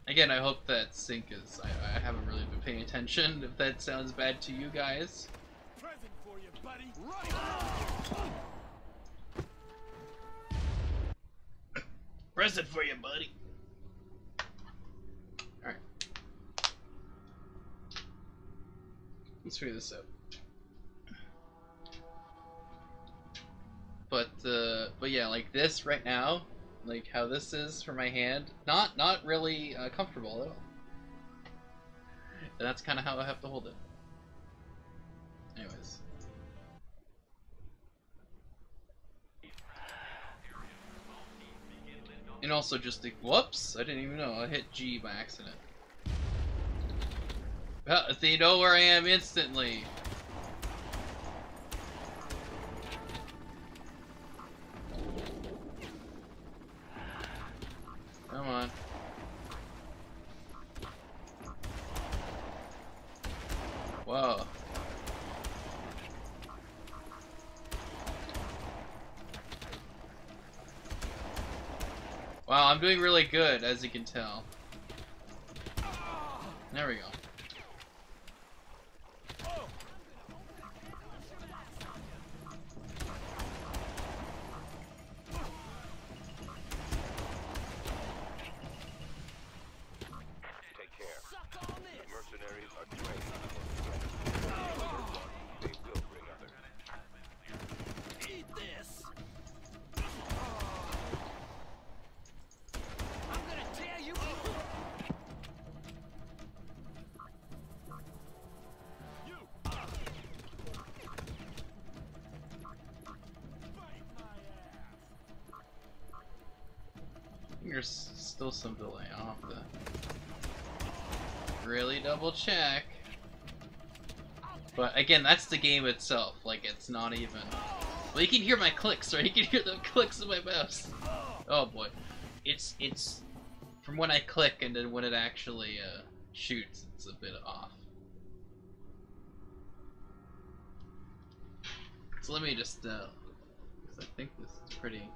Again, I hope that sync is. I haven't really been paying attention. If that sounds bad to you guys. Present for you, buddy. Present for you, buddy. Alright. Let's figure this out. But yeah, like this right now, like how this is for my hand, not really comfortable at all. And that's kind of how I have to hold it. Anyways. And also just the, whoops, I didn't even know, I hit G by accident. They know where I am instantly. Come on. Whoa. Wow, I'm doing really good, as you can tell. There we go. There's still some delay. I'll have to really double check. But again, that's the game itself. Like, it's not even. Well, you can hear my clicks, right? You can hear the clicks of my mouse. Oh boy, it's from when I click and then when it actually shoots, it's a bit off. So let me just, because I think this is pretty.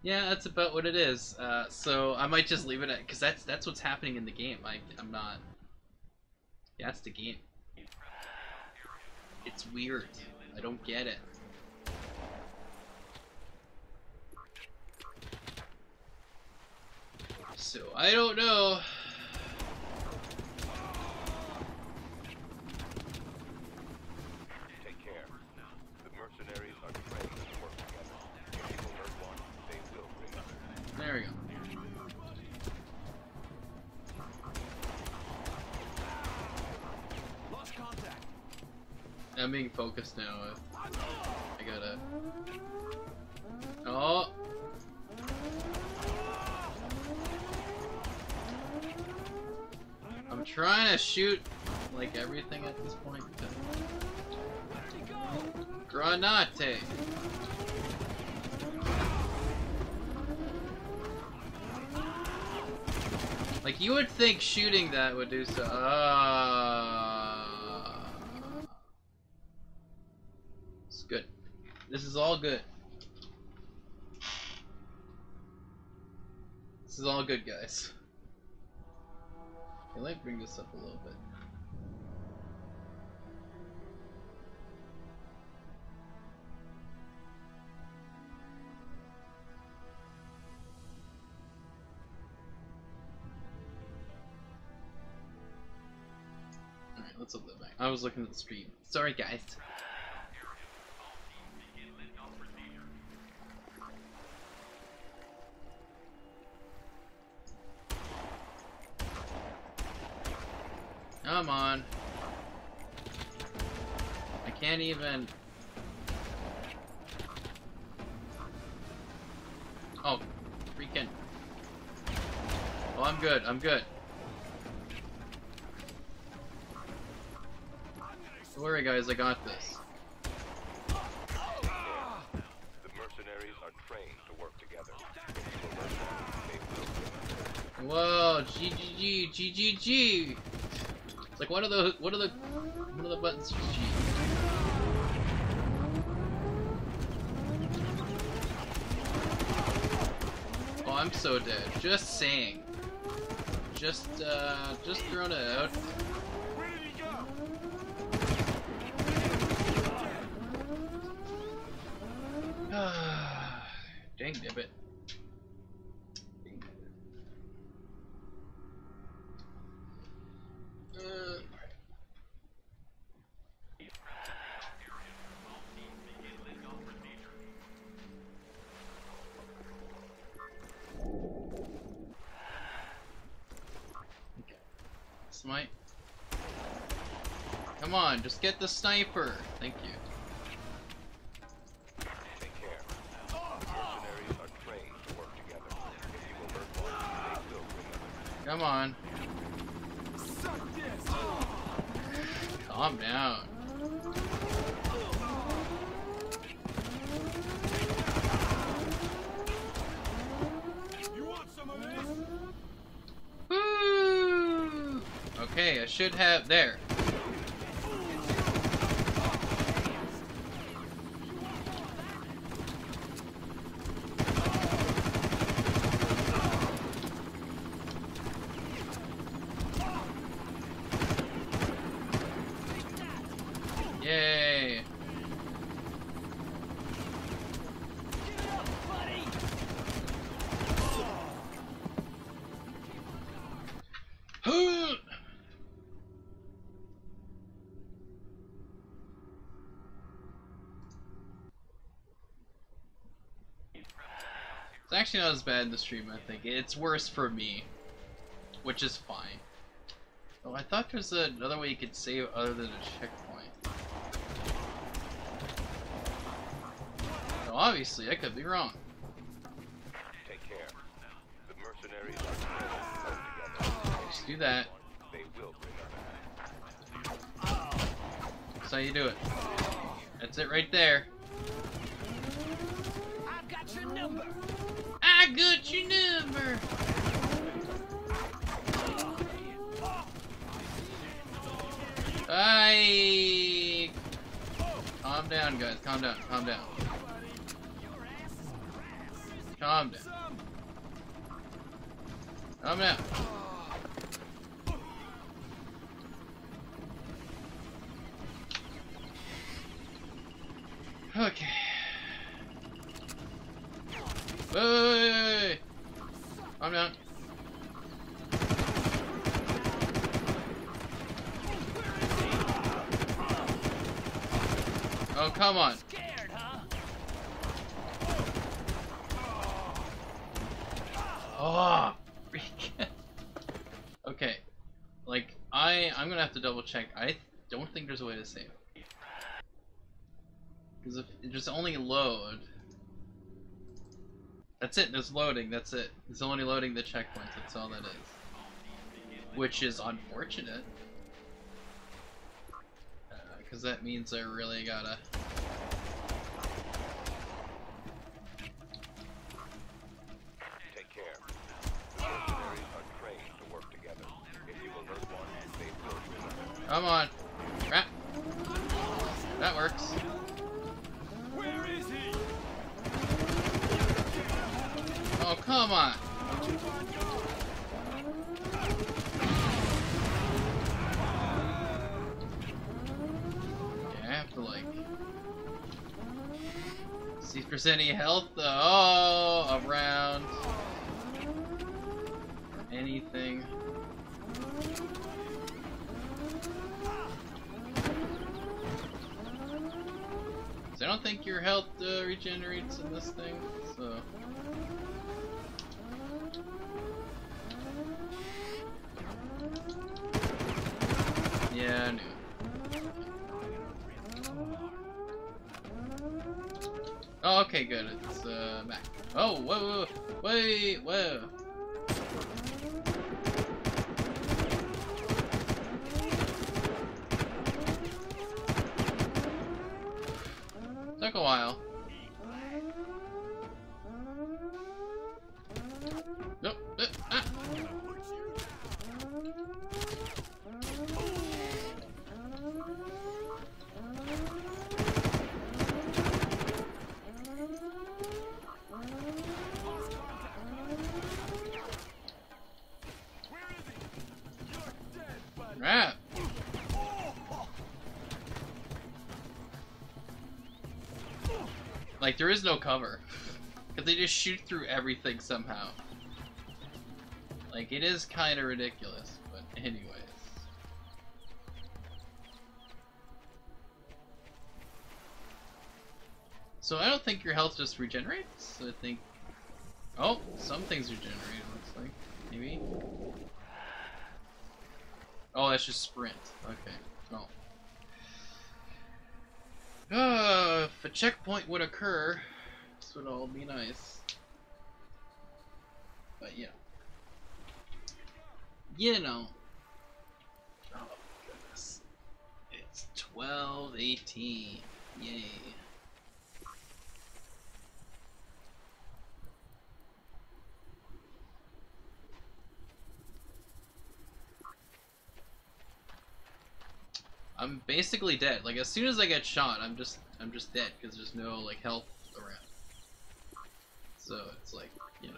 Yeah, that's about what it is. So I might just leave it at, because that's what's happening in the game. I'm not. Yeah, that's the game. It's weird. I don't get it. So I don't know. There we go. Lost contact. I'm being focused now. I gotta. Oh. I'm trying to shoot like everything at this point. Granate. Like, you would think shooting that would do so. It's good. This is all good. This is all good, guys. Okay, let me bring this up a little bit. Let's look that back. I was looking at the stream. Sorry, guys. Come on. can't even... Oh, freaking... Oh, I'm good, I'm good. Don't worry guys, I got this. The mercenaries are trained to work together. Whoa, GGG. It's like one of the buttons for G. Oh, I'm so dead. Just saying. Just throwing it out. Where did he go? Dang dibbit. Smite. Come on, just get the sniper. Thank you. Take care. Mercenaries are trained to work together. If you alert one, they will remember. Come on. Suck this! Calm down. You want some of this? Woo! Okay, I should have there. Yay! It's actually not as bad in the stream, I think. It's worse for me, which is fine. Oh, I thought there's another way you could save other than a checkpoint. So obviously, I could be wrong. Take care. The mercenaries are trained to work together. Just do that. They will remember. That's how you do it. That's it right there. I've got your number! I got your number! Calm down, guys. Calm down. Calm down. Calm down. Calm down. Okay. Wait. Calm down. Oh, come on. Scared, huh? Oh, freaking. Okay. Like, I'm gonna have to double check. I don't think there's a way to save. Because if it just only load. That's it, there's loading, that's it. It's only loading the checkpoints, that's all that is. Which is unfortunate. Because that means I really gotta... Take care. The mercenaries are trained to work together. If you alert one, they will remember. Come on. Crap. That works. Where is he? Oh, come on. Okay, I have to, like... see if there's any health, around. Anything. I don't think your health regenerates in this thing, so... Yeah, I knew. Oh, okay, good. It's back. Oh, whoa, whoa, wait, whoa. Took a while. Nope. Ah. Crap. Like, there is no cover. Because they just shoot through everything somehow. Like, it is kind of ridiculous, but anyways. So I don't think your health just regenerates. I think... Oh, some things regenerate, it looks like. Maybe? Oh, that's just sprint. Okay. Oh. If a checkpoint would occur, this would all be nice. But yeah. You know. Oh goodness. It's 12:18. Yay. I'm basically dead. Like, as soon as I get shot, I'm just dead because there's no like health around. So it's like, you know.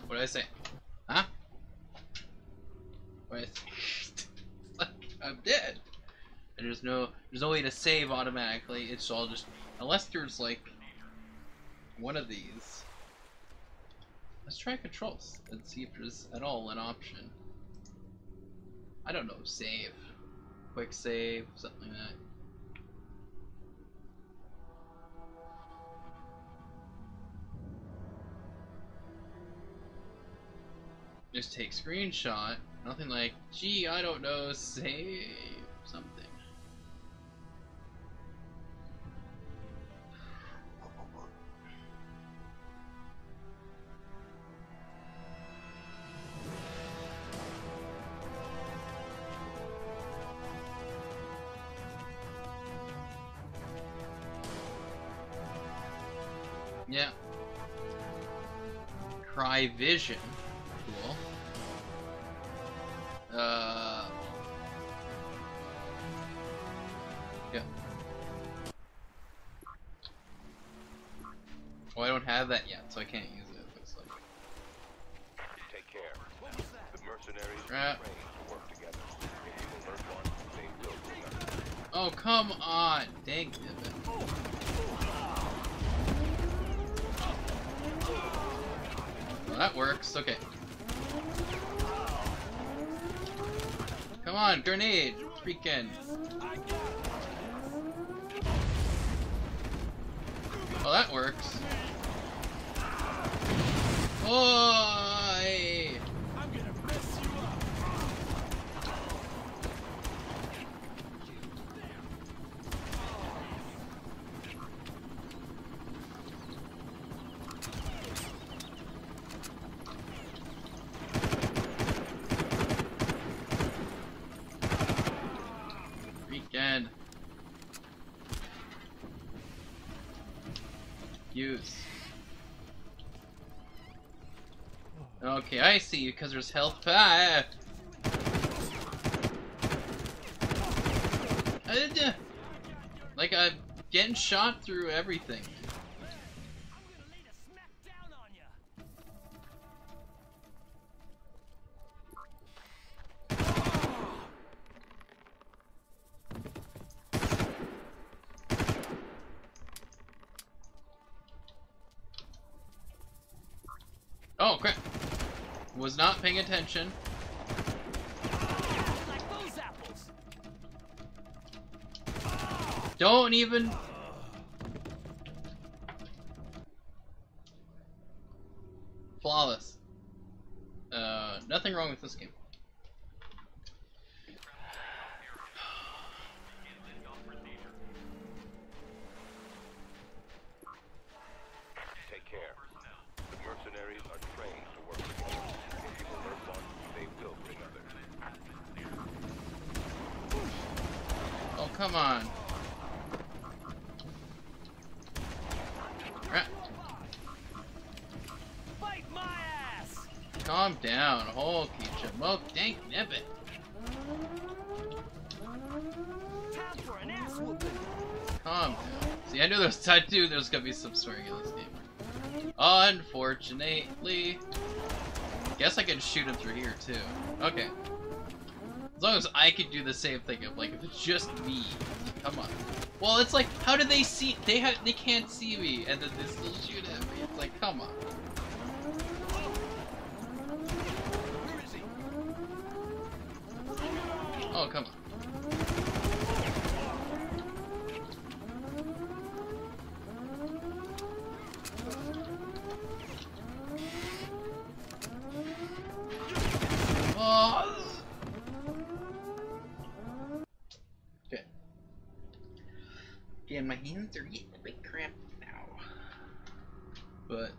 What did I say? Huh? What did I say? It's like, I'm dead. And there's no way to save automatically. It's all just, unless there's like one of these. Let's try controls and see if there's at all an option. I don't know, save. Quick save, something like that. Just take screenshot. Nothing like, gee, I don't know, save something. Yeah. Cry Vision. Cool. Yeah. Oh, I don't have that yet, so I can't use it, it looks like. Take care. The mercenaries Crap. are trained to work together. If you alert one, they will remember. Oh, come on! Dang it. Well, that works. Okay. Come on, grenade! Freaking. Well, that works. Oh! I'm gonna mess you up. Freaking. Use. Okay, I see you because there's health. Ah! Like, I'm getting shot through everything. I'm gonna lay the smack down on ya. Oh, crap. Was not paying attention. Like those apples. Don't even... Flawless. Nothing wrong with this game. come on. Fight my ass! Calm down. Holy jamoke, dang nibbit. Time for an ass whooping! Calm down. See, I knew there's gonna be some swearing in this game. Unfortunately. Guess I can shoot him through here too. Okay. As long as I could do the same thing of like, if it's just me. Come on. Well, it's like, how do they see? They can't see me, and then they still shoot at me. It's like, come on. Where is he? Oh, come on. Oh. Okay. Again, my hands are getting a bit cramped now. But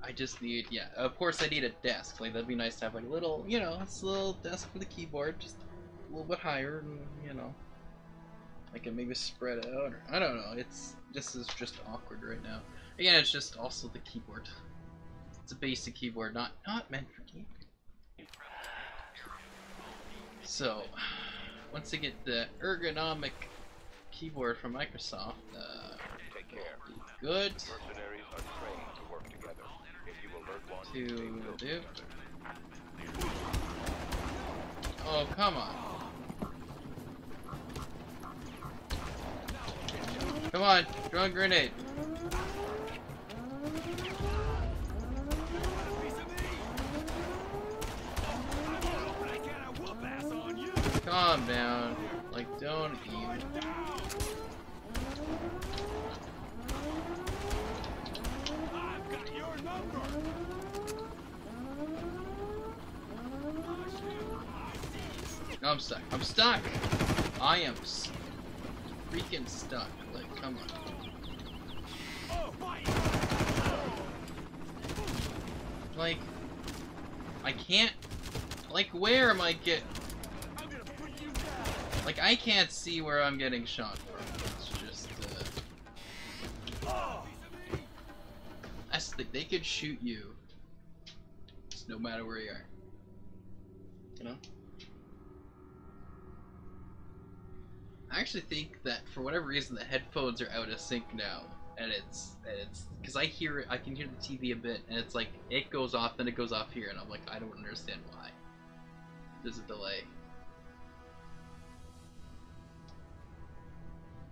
I just need, yeah, of course I need a desk. Like, that'd be nice to have like a little, you know, this little desk for the keyboard, just a little bit higher, and you know, I can maybe spread out, or I don't know. This is just awkward right now. Again, it's just also the keyboard. It's a basic keyboard, not meant for gaming. So, once I get the ergonomic keyboard from Microsoft, Take care. good Mercenaries are trained to work together. If you alert one, to they will do. together. Oh, come on. Come on, throw a grenade. Calm down. Like, don't even. I've got your number! No, I'm stuck. I'm stuck. I am freaking stuck. Like, come on. Oh, fight! Like, I can't. Like, where am I getting? I'm gonna put you down! Like, I can't see where I'm getting shot from. It's just, Oh! that's the thing. They could shoot you, just no matter where you are. You know? I actually think that for whatever reason the headphones are out of sync now, and it's because I hear it, I can hear the TV a bit, and it's like it goes off, then it goes off here, and I'm like, I don't understand why. There's a delay.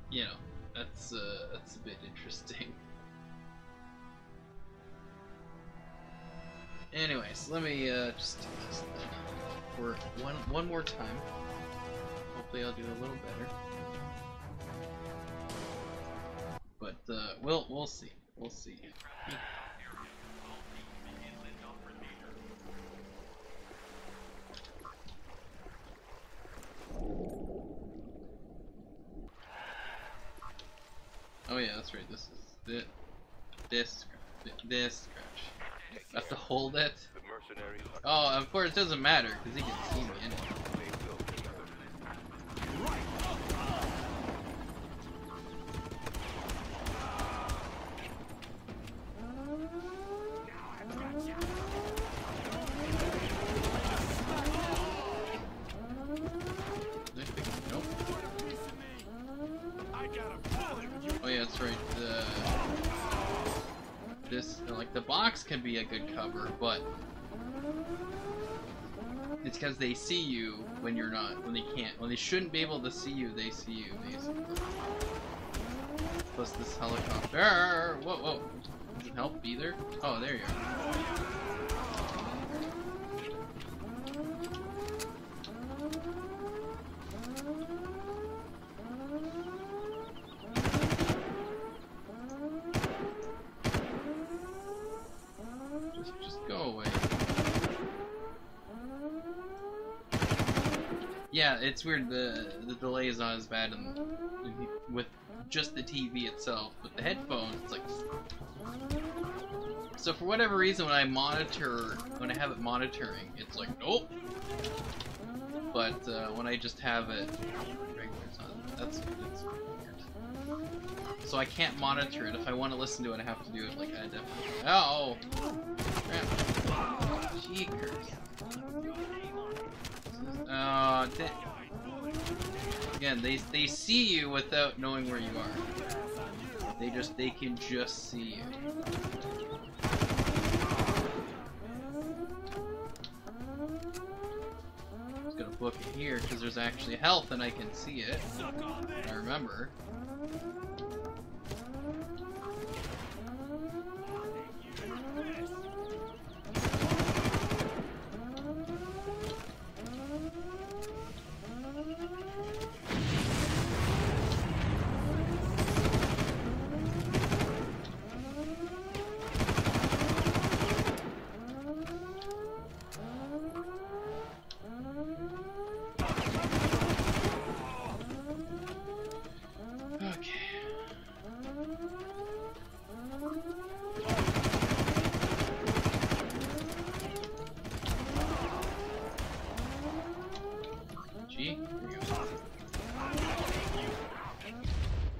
You know, that's a bit interesting. Anyways, let me just do this for one more time. Hopefully, I'll do a little better. But we'll see. We'll see. Oh yeah, that's right. This is this scratch. I have to hold it. The mercenaries are Oh, of course it doesn't matter because he can see me anyway. they will together. Nope. I got a bullet with you. Oh yeah, that's right. This like the box can be a good cover, but it's because they see you when you're not, when they can't, when they shouldn't be able to see you, they see you basically. Plus this helicopter. Whoa, whoa. Doesn't help either. Oh, there you are. Just go away. Yeah, it's weird. The delay is not as bad with just the TV itself. With the headphones, it's like. So for whatever reason, when I have it monitoring, it's like nope. But when I just have it regular time, it's weird. So I can't monitor it. If I want to listen to it, I have to do it like I definitely. Oh! Crap. Jeekers. Oh, again, they see you without knowing where you are. They can just see you. I'm just gonna book it here because there's actually health and I can see it. I remember.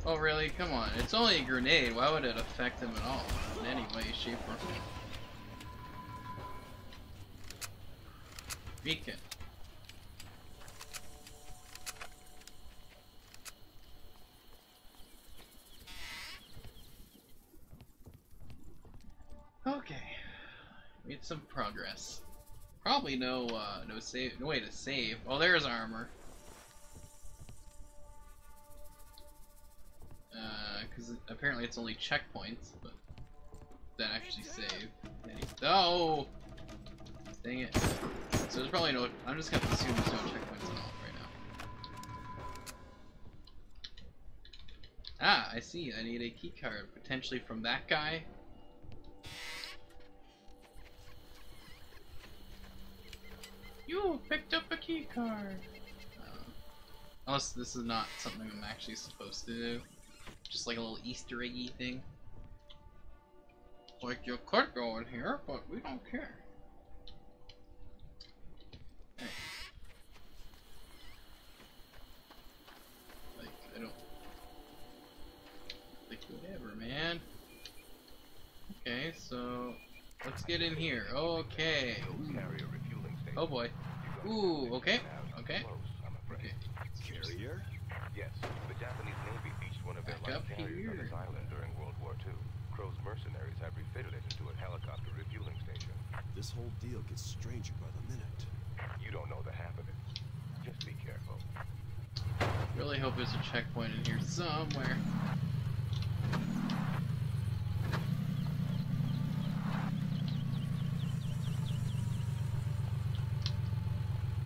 Oh really? Come on. It's only a grenade. Why would it affect him at all? In any way, shape, or form. Beacon. Okay. Made some progress. Probably no way to save. Oh, there's armor. Because apparently it's only checkpoints, but that actually save. Oh! Dang it. So there's probably no. I'm just gonna assume there's no checkpoints at all right now. Ah, I see. I need a key card, potentially from that guy. You picked up a key card. Unless this is not something I'm actually supposed to do. Just like a little Easter eggy thing. Like you could go in here, but we don't care. Hey. Like, I don't... Like, whatever, man. Okay, so... Let's get in here. Okay. Oh boy. Ooh, okay. Okay. Okay. Carrier? Yes, the Japanese Navy beached one of their Back light up carriers on here. this island during World War II. Crow's mercenaries have refitted it into a helicopter refueling station. This whole deal gets stranger by the minute. You don't know the half of it. Just be careful. Really hope there's a checkpoint in here somewhere.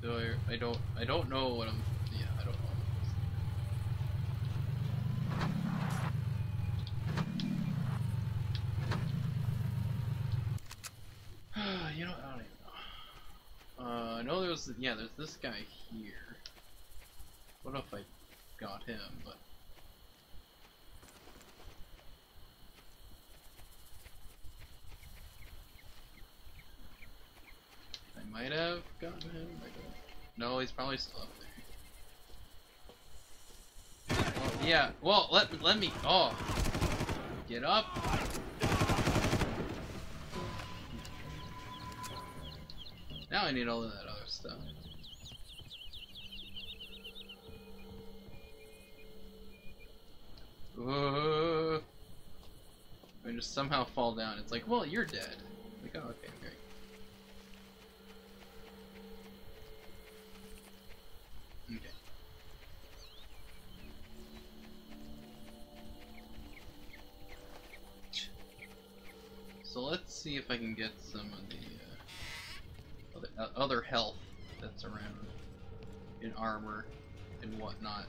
So I don't know what I'm. Yeah, I don't know. You know, I don't even know. I know there's this guy here. What if I got him? But I might have gotten him. I don't. No, he's probably still up there. Well, yeah. Well, let me. Oh, get up. Now I need all of that other stuff. I just somehow fall down. It's like, well, you're dead. Like, oh, okay, great. Okay. So let's see if I can get some of the other health that's around in armor and whatnot.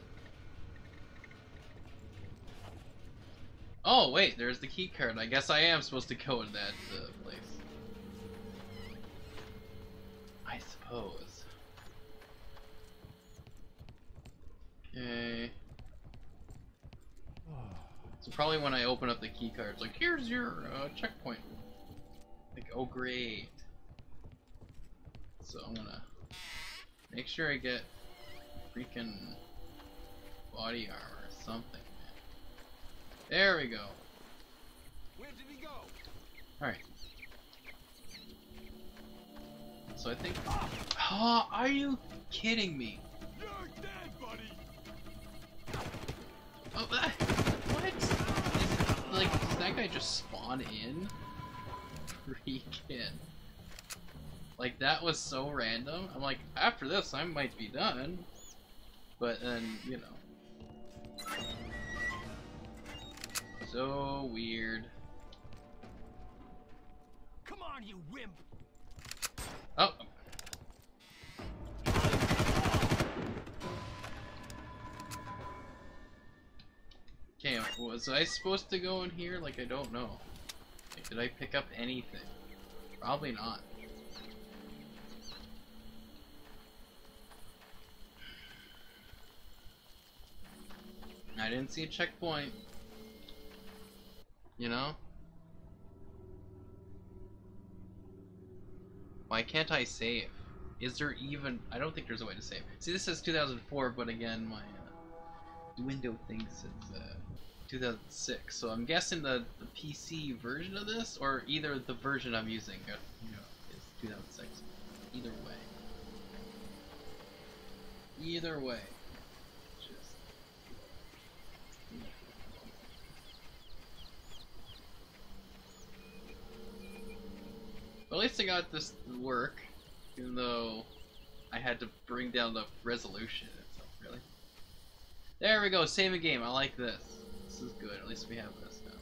Oh wait, there's the key card. I guess I am supposed to go in that place. I suppose. Okay. So probably when I open up the key card, it's like, here's your checkpoint. Like, oh great. So I'm gonna Make sure I get freaking body armor or something, man. There we go. Where did he go? Alright. So I think... Oh, are you kidding me? You're dead, buddy. Oh, what? Like, does that guy just spawn in? Freaking. Like, that was so random. I'm like, after this, I might be done. But then, you know. So weird. Come on, you wimp. Oh. Okay, was I supposed to go in here? Like, I don't know. Like, did I pick up anything? Probably not. I didn't see a checkpoint. You know? Why can't I save? Is there even... I don't think there's a way to save. See, this says 2004, but again, my window thinks it's 2006. So I'm guessing the PC version of this, or either the version I'm using, you know, is 2006. Either way. Either way. Just... Well, at least I got this to work, even though I had to bring down the resolution itself, really. There we go, save a game, I like this. This is good, at least we have this now.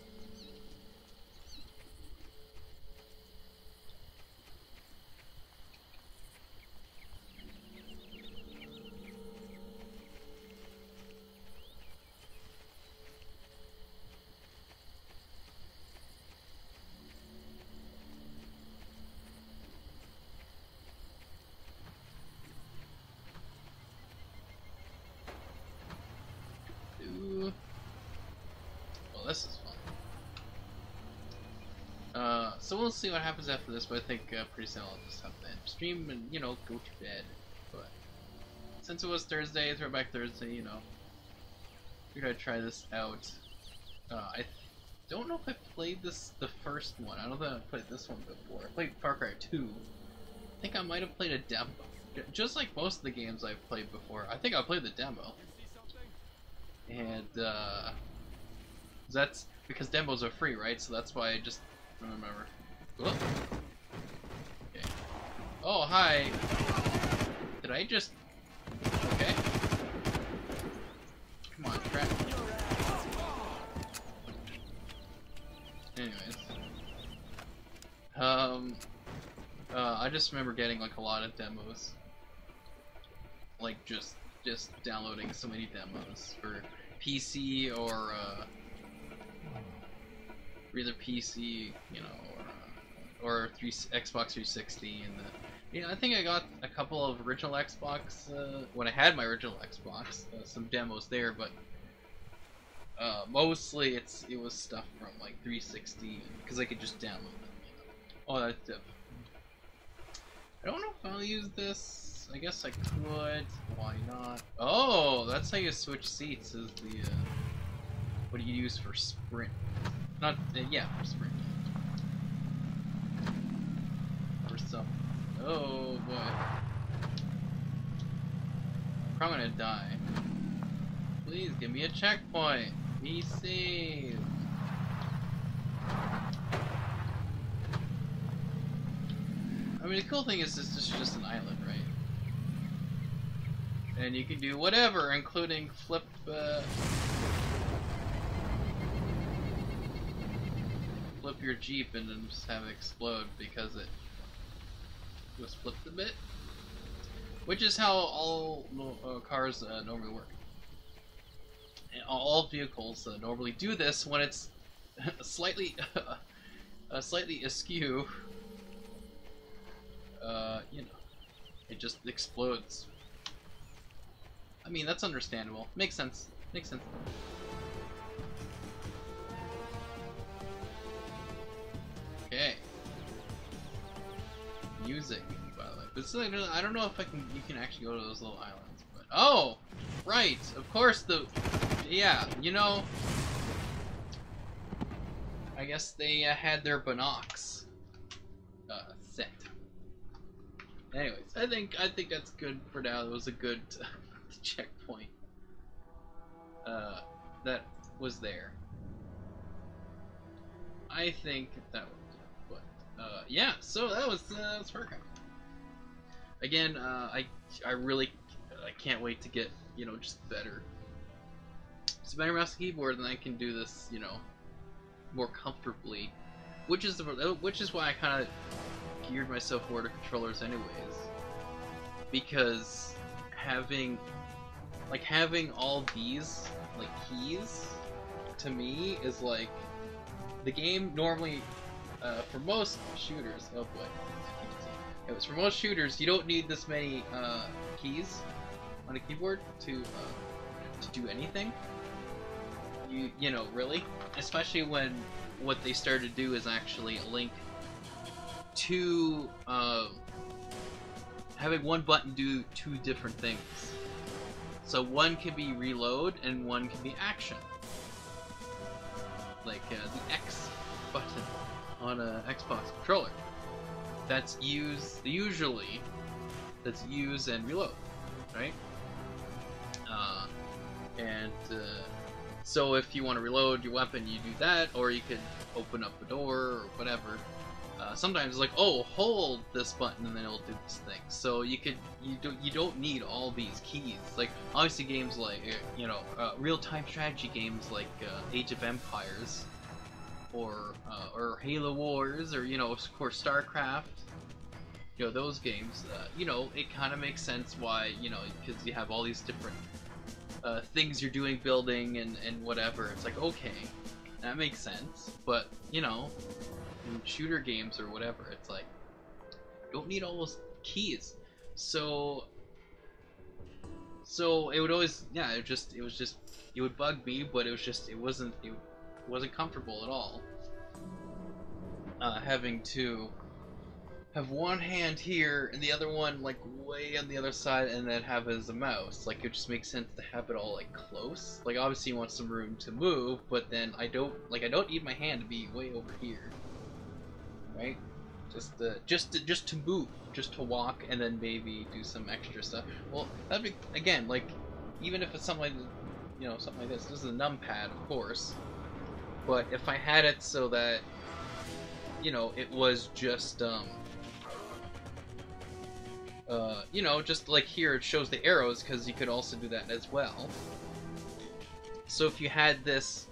Well, this is fun. So we'll see what happens after this, but I think pretty soon I'll just have to end stream and, you know, go to bed. But since it was Thursday, Throwback Thursday, you know, figured I'd try this out. I don't know if I played this, the first one. I don't think I played this one before. I played Far Cry 2. I think I might have played a demo. Just like most of the games I've played before, I think I played the demo. And that's because demos are free, right? So that's why I just remember. Whoop. Okay. Oh, hi. Did I just... Okay. Come on, crap. Anyways. I just remember getting like a lot of demos. Like just downloading so many demos for PC or either PC, you know, or Xbox 360, and yeah, I think I got a couple of original Xbox when I had my original Xbox, some demos there, but mostly it was stuff from like 360 because I could just download them. You know? Oh, that's it. I don't know if I'll use this. I guess I could. Why not? Oh, that's how you switch seats. Is the what do you use for sprint? Not yeah, for sprint. Or something. Oh boy, I'm probably gonna die. Please give me a checkpoint. Be saved. I mean, the cool thing is this is just an island, right? And you can do whatever, including flip, flip your Jeep and then just have it explode because it was flipped a bit. Which is how all cars normally work. And all vehicles normally do this when it's slightly, slightly askew. You know, it just explodes. I mean, that's understandable. Makes sense. Makes sense. Okay. using, by the way. But still, I don't know if you can actually go to those little islands. But oh, right, of course yeah, you know, I guess they had their binocs set. Anyways, I think that's good for now. It was a good checkpoint that was there. I think that was, but yeah. So that was Far Cry. Again, I really can't wait to get, you know, just better. It's a better mouse and keyboard, and I can do this, you know, more comfortably, which is why I kind of geared myself more to controllers anyways, because having all these like keys to me is like the game normally for most shooters. Oh boy, anyways, for most shooters you don't need this many keys on a keyboard to do anything. You know, really, especially when what they started to do is actually link to having one button do two different things. So one can be reload and one can be action, like the X button on a Xbox controller. That's usually that's use and reload, right? So if you want to reload your weapon, you do that, or you could open up a door or whatever. Sometimes it's like, oh, hold this button and then it'll do this thing. So you don't need all these keys. Like obviously games like you know real-time strategy games like Age of Empires or Halo Wars, or you know, of course StarCraft. You know, those games. You know, it kind of makes sense why, you know, because you have all these different things you're doing, building and whatever. It's like, okay, that makes sense. But you know, in shooter games or whatever, it's like, don't need all those keys. So it would always, yeah, it would bug me, but it wasn't comfortable at all. Having to have one hand here and the other one like way on the other side, and then have it as a mouse. Like it just makes sense to have it all like close. Like obviously you want some room to move, but then I don't need my hand to be way over here, right? Just to move, just to walk, and then maybe do some extra stuff. Well, that'd be, again, like even if it's something like, you know, something like this. This is a numpad, of course, but if I had it so that, you know, it was just you know, just like here it shows the arrows, because you could also do that as well. So if you had this,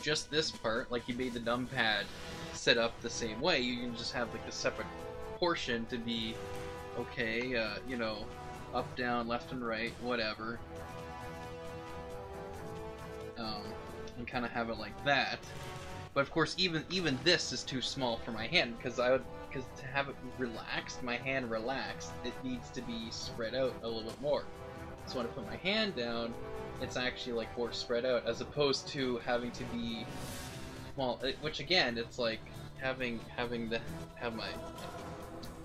just this part, like you made the numpad set up the same way, you can just have like a separate portion to be, okay, you know, up, down, left and right, whatever, and kind of have it like that. But of course, even this is too small for my hand, because to have it relaxed, my hand relaxed, it needs to be spread out a little bit more. So when I put my hand down, it's actually like more spread out, as opposed to having to be small. Which again, it's like have my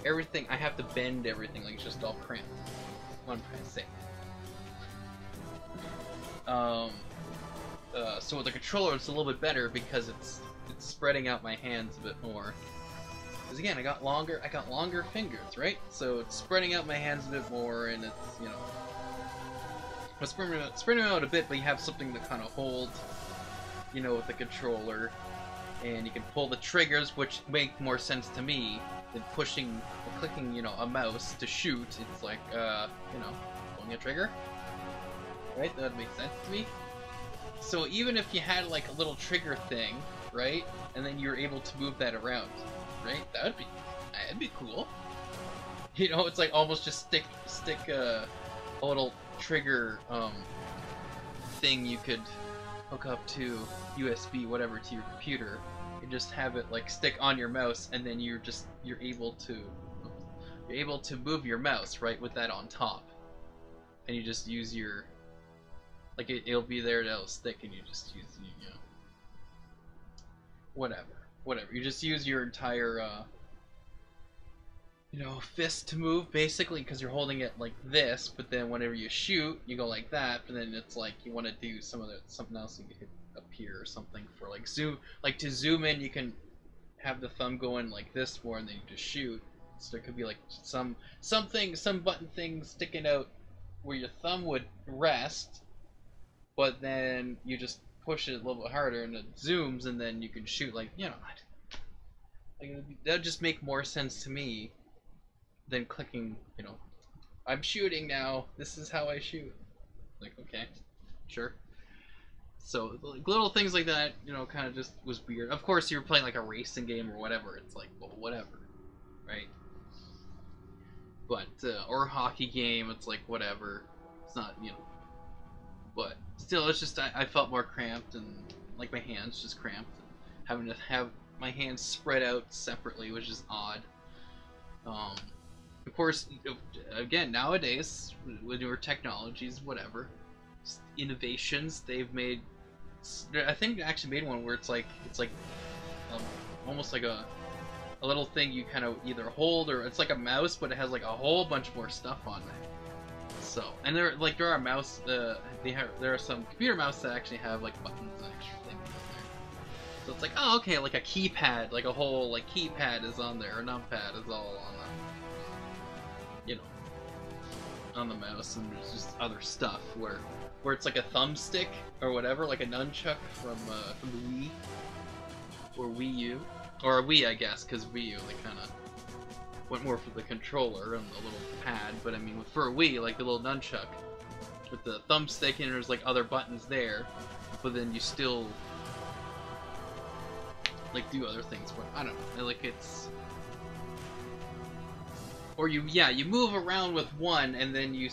everything. I have to bend everything, like it's just all cramped. What I'm trying to say. So with the controller, it's a little bit better because it's spreading out my hands a bit more. Because again, I got longer fingers, right? So it's spreading out my hands a bit more, and it's, you know, it's spreading them out a bit, but you have something to kind of hold, you know, with the controller, and you can pull the triggers, which make more sense to me than pushing or clicking, you know, a mouse to shoot. It's like, you know, pulling a trigger, right? That would make sense to me. So even if you had like a little trigger thing, right, and then you're able to move that around, right? That'd be cool. You know, it's like almost just stick a little trigger thing you could hook up to USB, whatever, to your computer, and just have it like stick on your mouse, and then you're able to move your mouse, right, with that on top, and you just use your, like, it'll be there, that'll stick, and you just use, you know, whatever. You just use your entire you know, fist to move basically, because you're holding it like this, but then whenever you shoot, you go like that, but then it's like you want to do something else, you can hit up here or something for like zoom, like to zoom in, you can have the thumb going like this more, and then you just shoot. So there could be like some button thing sticking out where your thumb would rest, but then you just push it a little bit harder and it zooms, and then you can shoot like, you know, like that would just make more sense to me than clicking, you know, I'm shooting now, this is how I shoot. Like, okay, sure. So like, little things like that, you know, kind of just was weird. Of course, you're playing like a racing game or whatever, it's like, well, whatever, right? But or a hockey game, it's like whatever. It's not, you know. But still, it's just I felt more cramped, and like my hands just cramped. Having to have my hands spread out separately was just odd. Of course, again, nowadays with newer technologies, whatever, innovations, they've made. I think they actually made one where it's like almost like a little thing you kind of either hold, or it's like a mouse, but it has like a whole bunch more stuff on it. So, and there are mouse, there are some computer mouse that actually have like buttons and extra things on there. So it's like, oh, okay, like a keypad, like a whole like keypad is on there, or numpad is all on the, you know, on the mouse, and there's just other stuff where it's like a thumbstick or whatever, like a nunchuck from the Wii or Wii U. Or a Wii, I guess, because Wii U, they kind of went more for the controller and the little pad, but I mean, for a Wii, like the little nunchuck, with the thumbstick, and there's like other buttons there, but then you still, like, do other things where, I don't know, like it's, or you move around with one, and then you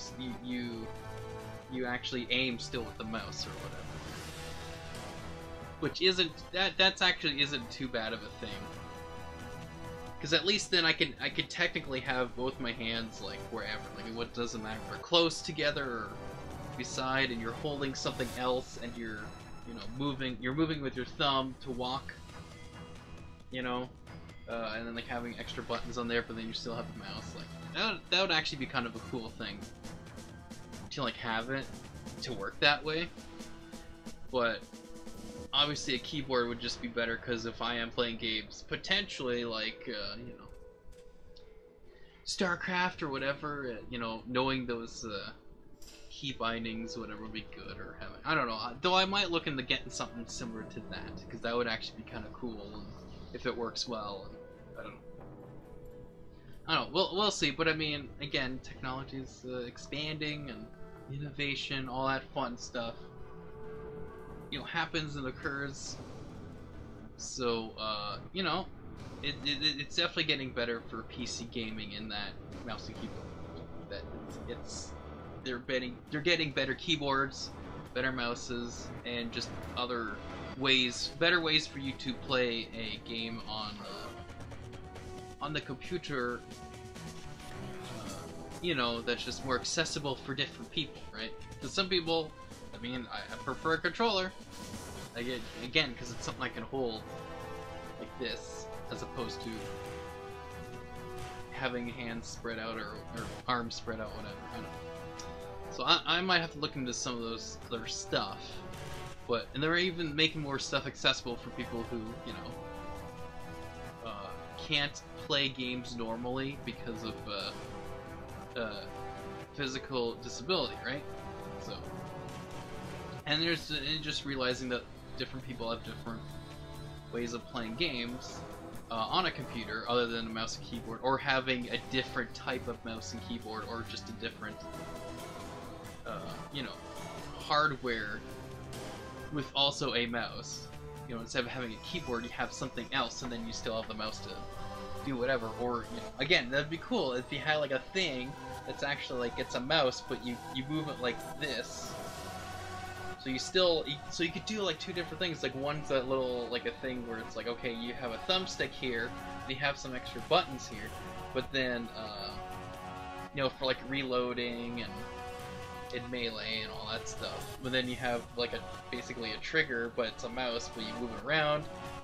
actually aim still with the mouse or whatever. Which that's actually isn't too bad of a thing, because at least then I could technically have both my hands like wherever, like what doesn't matter if they're close together or beside, and you're holding something else, and you're moving with your thumb to walk, you know, and then like having extra buttons on there, but then you still have the mouse. Like that would actually be kind of a cool thing to like have it to work that way, but. Obviously, a keyboard would just be better, because if I am playing games, potentially like, you know, StarCraft or whatever, you know, knowing those key bindings, whatever, would be good, or having, I don't know, though I might look into getting something similar to that, because that would actually be kind of cool, and if it works well, and I don't know, we'll see, but I mean, again, technology is expanding, and innovation, all that fun stuff. You know, happens and occurs. So, you know, it's definitely getting better for PC gaming in that mouse and keyboard. That they're getting better keyboards, better mouses, and just other ways, better ways for you to play a game on the computer. You know, that's just more accessible for different people, right? Because some people. I mean, I prefer a controller. Again, because it's something I can hold like this, as opposed to having hands spread out or arms spread out, whatever. I don't know. So I might have to look into some of those other stuff. And they're even making more stuff accessible for people who, you know, can't play games normally because of physical disability, right? So. And there's just realizing that different people have different ways of playing games on a computer other than a mouse and keyboard, or having a different type of mouse and keyboard, or just a different, you know, hardware with also a mouse. You know, instead of having a keyboard, you have something else, and then you still have the mouse to do whatever. Or, you know, again, that'd be cool if you had like a thing that's actually like it's a mouse, but you move it like this. So you could do like two different things. Like one's that little like a thing where it's like, okay, you have a thumbstick here, and you have some extra buttons here, but then you know, for like reloading and in Melee and all that stuff. But then you have like basically a trigger, but it's a mouse, but you move it around,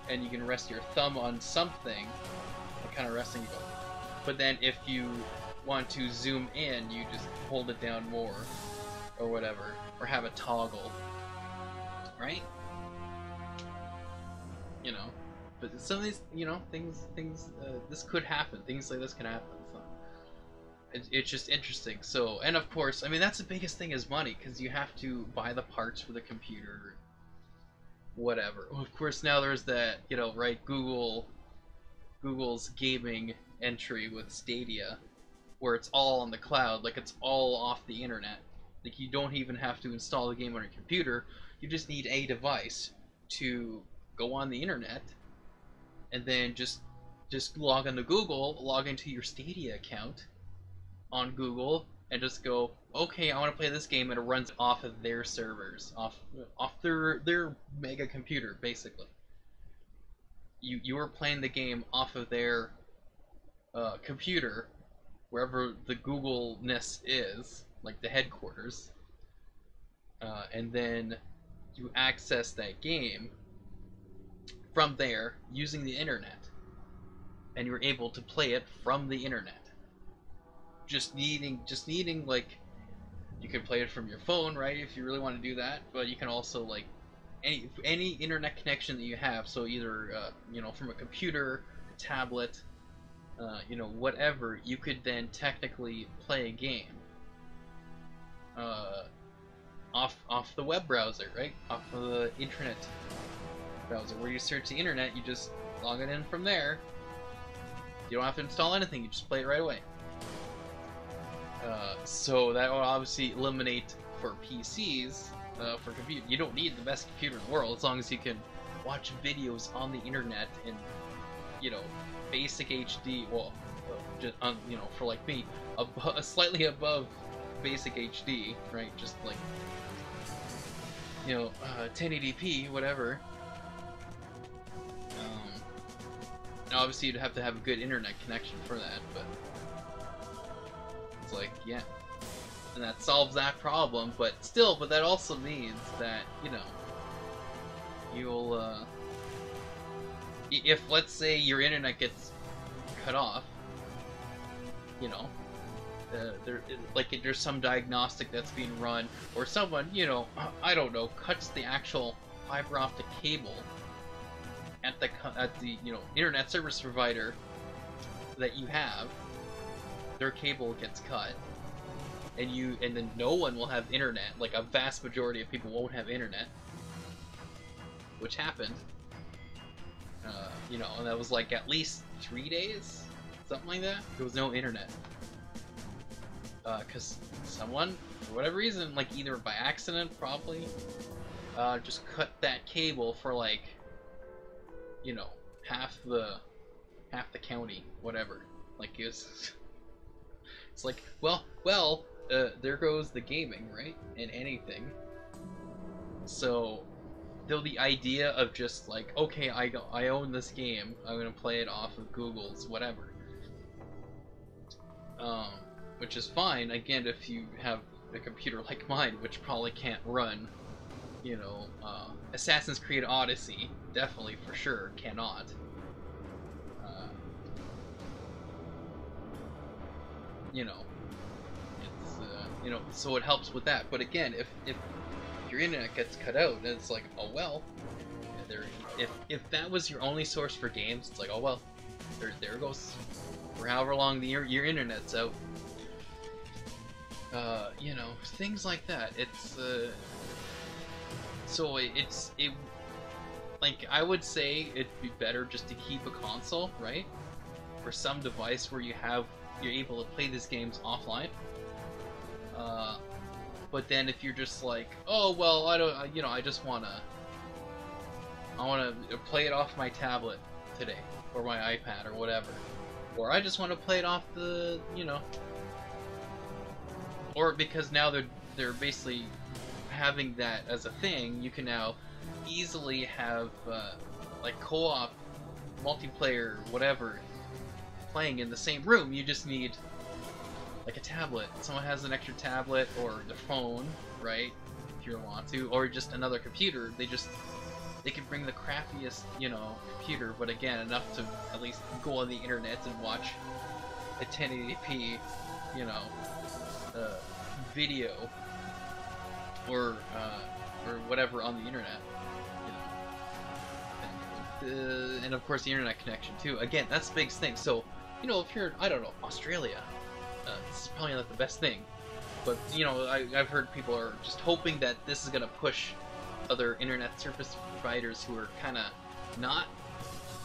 and you can rest your thumb on something, and kind of resting, you go But then if you want to zoom in, you just hold it down more, or whatever, or have a toggle, right? You know, but some of these, you know, things, this could happen. Things like this can happen. So it's just interesting. So, and of course, I mean, that's the biggest thing is money, because you have to buy the parts for the computer, whatever. Of course, now there's that, you know, right? Google's gaming entry with Stadia, where it's all on the cloud, like it's all off the internet. Like you don't even have to install the game on your computer. You just need a device to go on the internet, and then just log into Google, log into your Stadia account on Google, and just go, okay, I want to play this game, and it runs off of their servers, off their mega computer, basically. You are playing the game off of their computer, wherever the Google-ness is, like the headquarters, and then you access that game from there using the internet, and you're able to play it from the internet. Just needing like, you can play it from your phone, right, if you really want to do that, but you can also like any internet connection that you have, so either you know, from a computer, a tablet, you know, whatever, you could then technically play a game off the web browser, right? Off of the internet browser, where you search the internet, you just log it in from there. You don't have to install anything, you just play it right away. So that will obviously eliminate for PCs, for computer. You don't need the best computer in the world, as long as you can watch videos on the internet in, you know, basic HD. Well, just you know, for like me, slightly above basic HD, right? Just like, you know, 1080p, whatever. Now obviously you'd have to have a good internet connection for that, but it's like, yeah, and that solves that problem. But still, but that also means that, you know, you'll if, let's say, your internet gets cut off, you know, there's some diagnostic that's being run, or someone, you know, I don't know, cuts the actual fiber optic cable at the you know, internet service provider that you have. Their cable gets cut, and then no one will have internet. Like a vast majority of people won't have internet, which happened. You know, and that was like at least 3 days, something like that. There was no internet. Because someone, for whatever reason, like either by accident, probably, just cut that cable for like, you know, half the county, whatever. Like it's like, well, there goes the gaming, right? And anything. So, though the idea of just like, okay, I own this game, I'm gonna play it off of Google's whatever. Which is fine, again, if you have a computer like mine, which probably can't run, you know, Assassin's Creed Odyssey, definitely, for sure, cannot. You know, it's, you know, so it helps with that. But again, if your internet gets cut out, and it's like, oh well, if that was your only source for games, it's like, oh well, there goes for however long your internet's out. You know, things like that. It's so like, I would say it'd be better just to keep a console, right? For some device where you're able to play these games offline. But then if you're just like, oh well, I just wanna play it off my tablet today, or my iPad, or whatever, or I just want to play it off the, you know, or because now they're basically having that as a thing, you can now easily have like co-op, multiplayer, whatever, playing in the same room. You just need like a tablet. Someone has an extra tablet or their phone, right? If you want to, or just another computer. They can bring the crappiest, you know, computer, but again, enough to at least go on the internet and watch a 1080p, you know, video or whatever on the internet, you know, and of course the internet connection too. Again, that's the biggest thing. So, you know, if you're, I don't know, Australia, this is probably not the best thing, but you know, I've heard people are just hoping that this is gonna push other internet service providers who are kind of not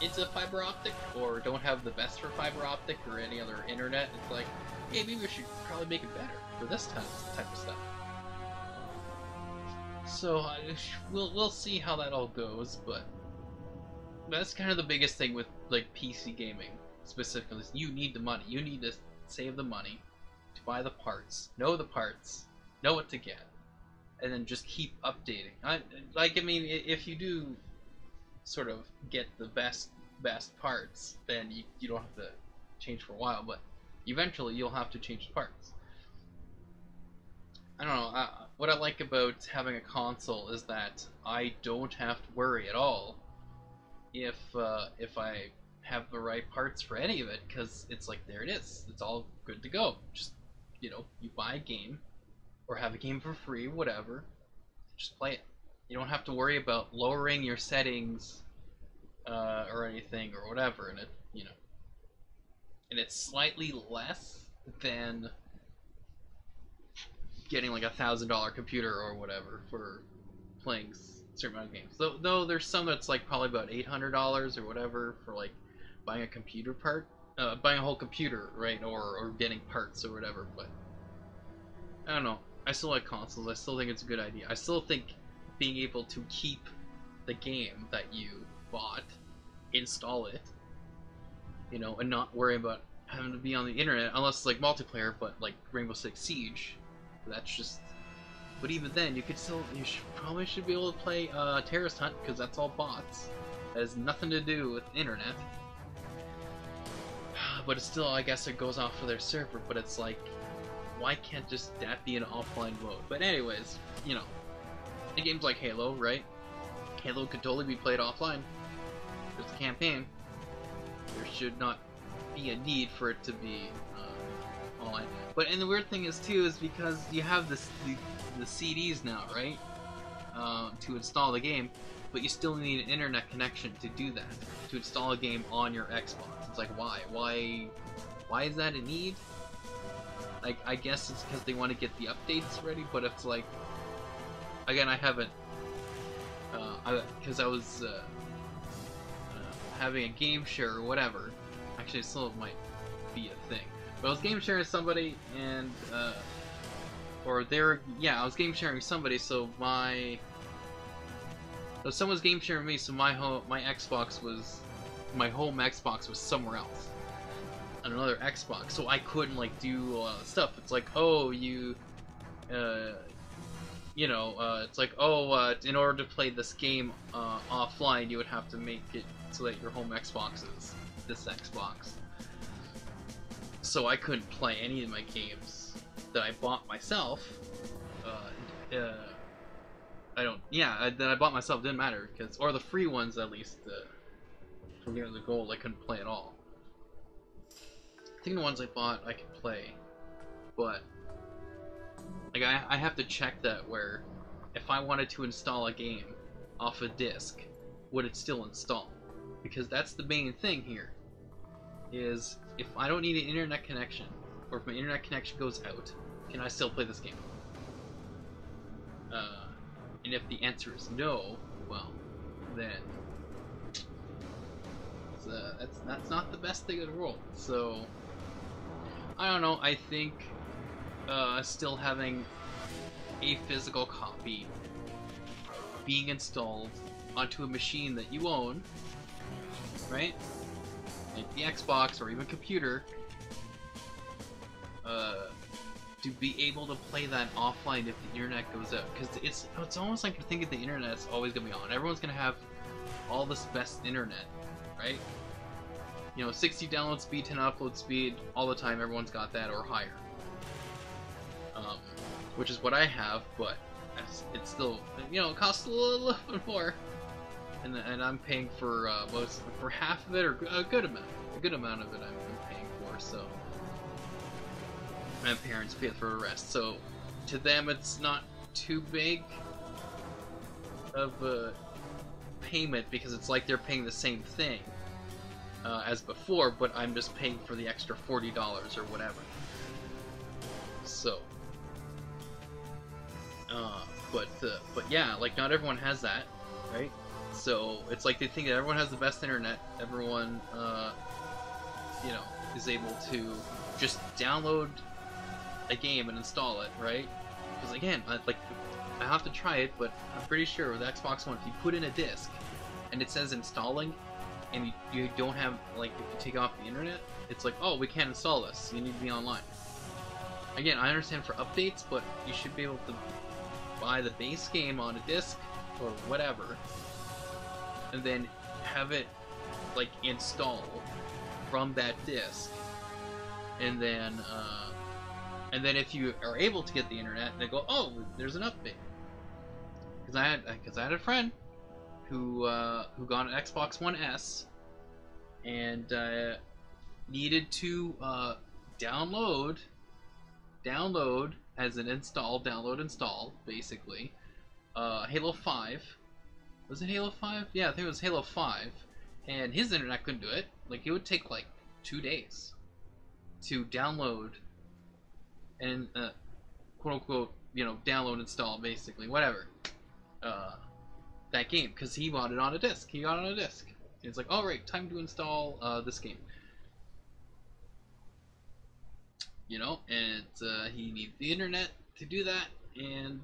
into fiber optic or don't have the best for fiber optic or any other internet. It's like, hey, maybe we should probably make it better for this type of stuff. So we'll see how that all goes, but that's kind of the biggest thing with like PC gaming specifically. Is you need the money. You need to save the money to buy the parts, know what to get, and then just keep updating. I mean, if you do sort of get the best parts, then you don't have to change for a while, but eventually you'll have to change the parts. I don't know, what I like about having a console is that I don't have to worry at all if I have the right parts for any of it, because it's like, there it is, it's all good to go. Just, you know, you buy a game or have a game for free, whatever, just play it. You don't have to worry about lowering your settings or anything or whatever, and it, you know, and it's slightly less than getting like $1,000 computer or whatever for playing a certain amount of games. Though there's some that's like probably about $800 or whatever for like buying a computer part, buying a whole computer, right, or getting parts or whatever. But I don't know. I still like consoles. I still think it's a good idea. I still think being able to keep the game that you bought, install it, you know, and not worry about having to be on the internet unless it's like multiplayer, but like Rainbow Six Siege, that's just. But even then, you probably should be able to play Terrorist Hunt, because that's all bots. That has nothing to do with internet. But it's still, I guess it goes off of their server. But it's like, why can't just that be an offline mode? But anyways, you know, a games like Halo, right? Halo could totally be played offline. There's a campaign. There should not be a need for it to be online. But and the weird thing is too, is because you have the CDs now, right? To install the game, but you still need an internet connection to do that. To install a game on your Xbox. It's like, why? Why is that a need? Like, I guess it's because they want to get the updates ready, but it's like, again, I haven't, because I was having a game share or whatever. Actually, it still might be a thing. But I was game sharing somebody, and I was game sharing somebody. So someone's game sharing me. So my home Xbox was somewhere else, on another Xbox. So I couldn't like do a lot of stuff. It's like, oh, you know, it's like, oh, in order to play this game offline, you would have to make it so that your home Xbox is this Xbox. So I couldn't play any of my games that I bought myself. That I bought myself, didn't matter, or the free ones at least. From Year of the Gold, I couldn't play at all. I think the ones I bought I could play, but like I have to check that, where if I wanted to install a game off a disc, would it still install? Because that's the main thing here, is if I don't need an internet connection, or if my internet connection goes out, can I still play this game? And if the answer is no, well, then that's not the best thing in the world. So I don't know. I think still having a physical copy being installed onto a machine that you own, right? Like the Xbox or even computer, to be able to play that offline if the internet goes out, because it's almost like you're thinking the internet's always gonna be on. Everyone's gonna have all this best internet, right? You know, 60 download speed, 10 upload speed, all the time. Everyone's got that or higher, which is what I have, but it's still, you know, it costs a little bit more, and I'm paying for half of it, or a good amount of it I'm paying for. So My parents pay for the rest, so to them it's not too big of a payment because it's like they're paying the same thing as before, but I'm just paying for the extra $40 or whatever. So, but yeah, like not everyone has that, right? So it's like they think that everyone has the best internet, everyone, you know, is able to just download a game and install it, right? Because again, I have to try it, but I'm pretty sure with Xbox One, if you put in a disc and it says installing, and you don't have, like, if you take off the internet, it's like, oh, we can't install this, you need to be online. Again, I understand for updates, but you should be able to buy the base game on a disc or whatever, and then have it, like, install from that disc, and then if you are able to get the internet, they go, oh, there's an update. Because I had a friend who got an Xbox One S and needed to download as an install basically Halo 5. Was it Halo 5? Yeah, I think it was Halo 5. And his internet couldn't do it. Like, it would take like 2 days to download and quote unquote, you know, download, install, basically, whatever, that game, because he bought it on a disc. He got it on a disc. And it's like, all right, time to install this game. You know, and he needed the internet to do that, and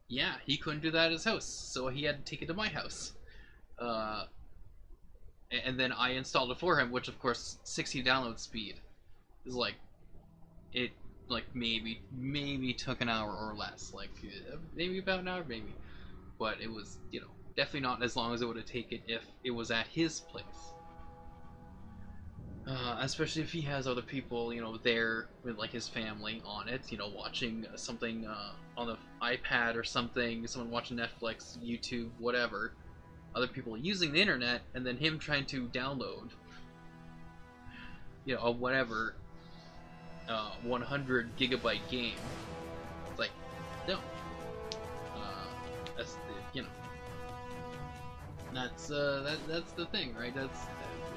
yeah, he couldn't do that at his house, so he had to take it to my house. And then I installed it for him, which of course 60 download speed is like, it like maybe took an hour or less, like maybe about an hour, maybe, but it was, you know, definitely not as long as it would have taken if it was at his place. Especially if he has other people, you know, there with like his family on it, you know, watching something on the iPad or something, someone watching Netflix, YouTube, whatever, other people using the internet, and then him trying to download, you know, a whatever 100 gigabyte game. It's like, no, that's the, you know, that's the thing, right?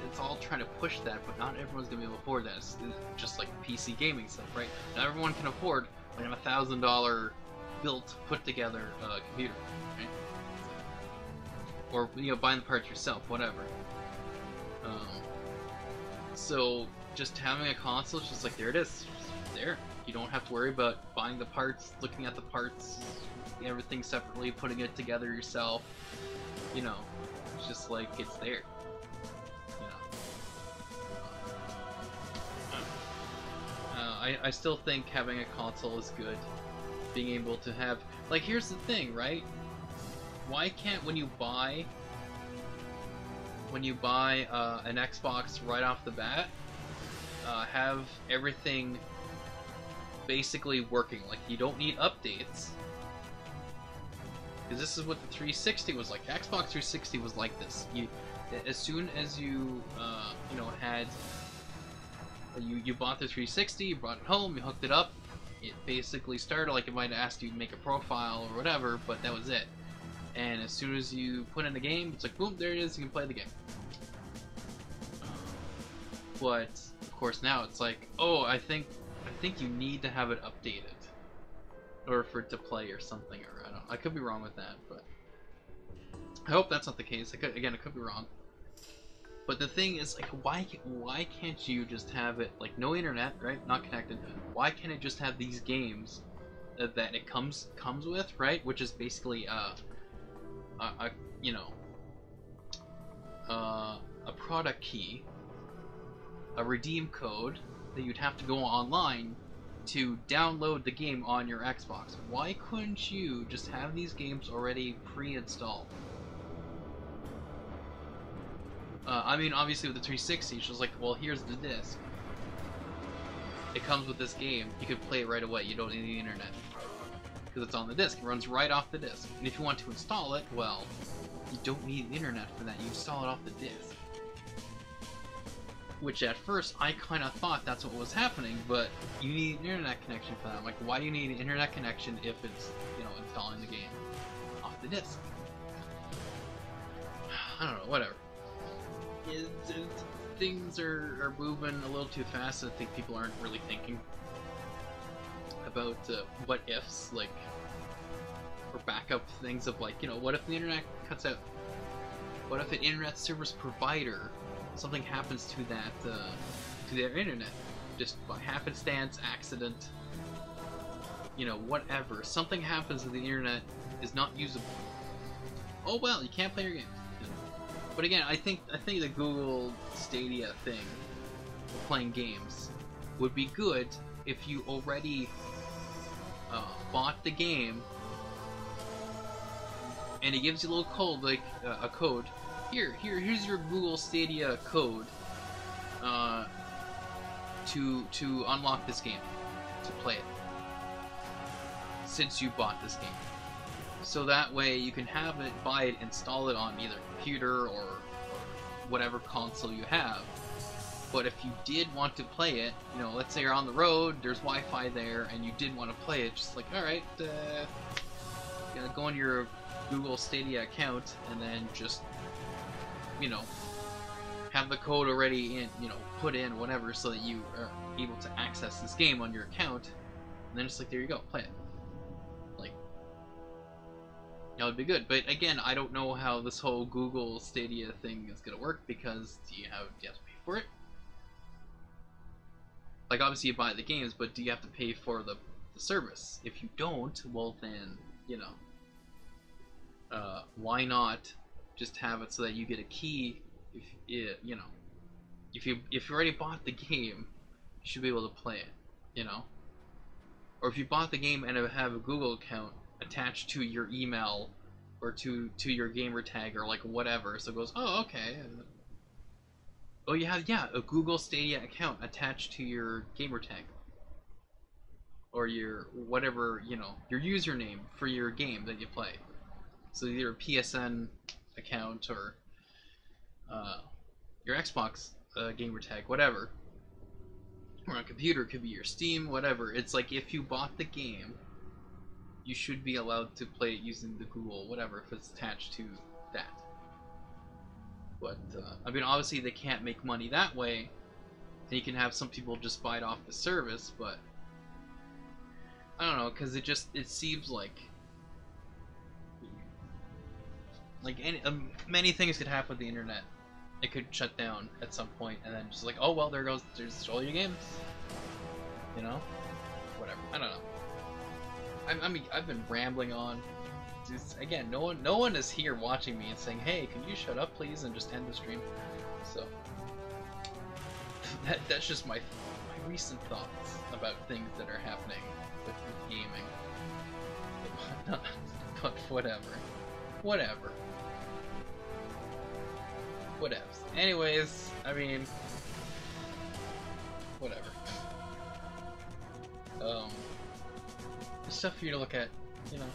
It's all trying to push that, but not everyone's gonna be able to afford that. It's just like PC gaming stuff, right? Not everyone can afford like a $1,000 built, put together computer, right? Or, you know, buying the parts yourself, whatever. So just having a console is just like, there it is, just there. You don't have to worry about buying the parts, looking at the parts, everything separately, putting it together yourself. You know, it's just like, it's there. I still think having a console is good. Being able to have, like, here's the thing, right? Why can't, when you buy an Xbox right off the bat, have everything basically working? Like, you don't need updates. Because this is what the 360 was like. Xbox 360 was like this. As soon as you, you know, had... You bought the 360, you brought it home, you hooked it up, it basically started, like, it might have asked you to make a profile or whatever, but that was it. And as soon as you put in the game, it's like, boom, there it is, you can play the game. But, of course, now it's like, oh, I think you need to have it updated, or for it to play or something, or I could be wrong with that, but I hope that's not the case. Again, it could be wrong. But the thing is, like, why can't you just have it, like, no internet, right? Not connected. Why can't it just have these games that it comes with, right? Which is basically you know, a product key, a redeem code that you'd have to go online to download the game on your Xbox. Why couldn't you just have these games already pre-installed? I mean, obviously with the 360, it's just like, well, here's the disc. It comes with this game. You can play it right away. You don't need the internet. Because it's on the disc. It runs right off the disc. And if you want to install it, well, you don't need the internet for that. You install it off the disc. Which at first I kind of thought that's what was happening, but you need an internet connection for that. I'm like, why do you need an internet connection if it's, you know, installing the game off the disc? I don't know, whatever. Things are moving a little too fast. I think people aren't really thinking about what ifs, like, or backup things of, like, you know, what if the internet cuts out? What if an internet service provider, something happens to that, to their internet, just by happenstance, accident, you know, whatever. Something happens and the internet is not usable. Oh well, you can't play your games. But again, I think the Google Stadia thing, playing games, would be good if you already bought the game, and it gives you a little code, like a code. Here's your Google Stadia code to unlock this game, to play it, since you bought this game. So that way you can have it, buy it, install it on either computer or whatever console you have. But if you did want to play it, you know, let's say you're on the road, there's Wi-Fi there, and you did want to play it, just like, alright, go on your Google Stadia account, and then just, you know, have the code already in, you know, put in, whatever, so that you are able to access this game on your account, and then just like, there you go, play it. Like, that would be good. But again, I don't know how this whole Google Stadia thing is gonna work, because do you have to pay for it? Like, obviously you buy the games, but do you have to pay for the service? If you don't, well then, you know, why not just have it so that you get a key? If you know, if you already bought the game, you should be able to play it, you know. Or if you bought the game and have a Google account attached to your email or to your gamer tag or like whatever, so it goes, oh okay. Oh, you have, yeah, a Google Stadia account attached to your gamer tag. Or your, whatever, you know, your username for your game that you play. So either a PSN account or your Xbox gamer tag, whatever. Or on a computer, it could be your Steam, whatever. It's like, if you bought the game, you should be allowed to play it using the Google, whatever, if it's attached to that. But, I mean, obviously they can't make money that way, and you can have some people just buy it off the service, but I don't know, because it seems like many things could happen with the internet. It could shut down at some point, and then just like, oh well, there's all your games, you know, whatever. I don't know. I mean, I've been rambling on. Just, again, no one is here watching me and saying, hey, can you shut up please and just end the stream. So that's just my recent thoughts about things that are happening with gaming. But whatever. Whatevs. Anyways, I mean, whatever. Stuff for you to look at, you know.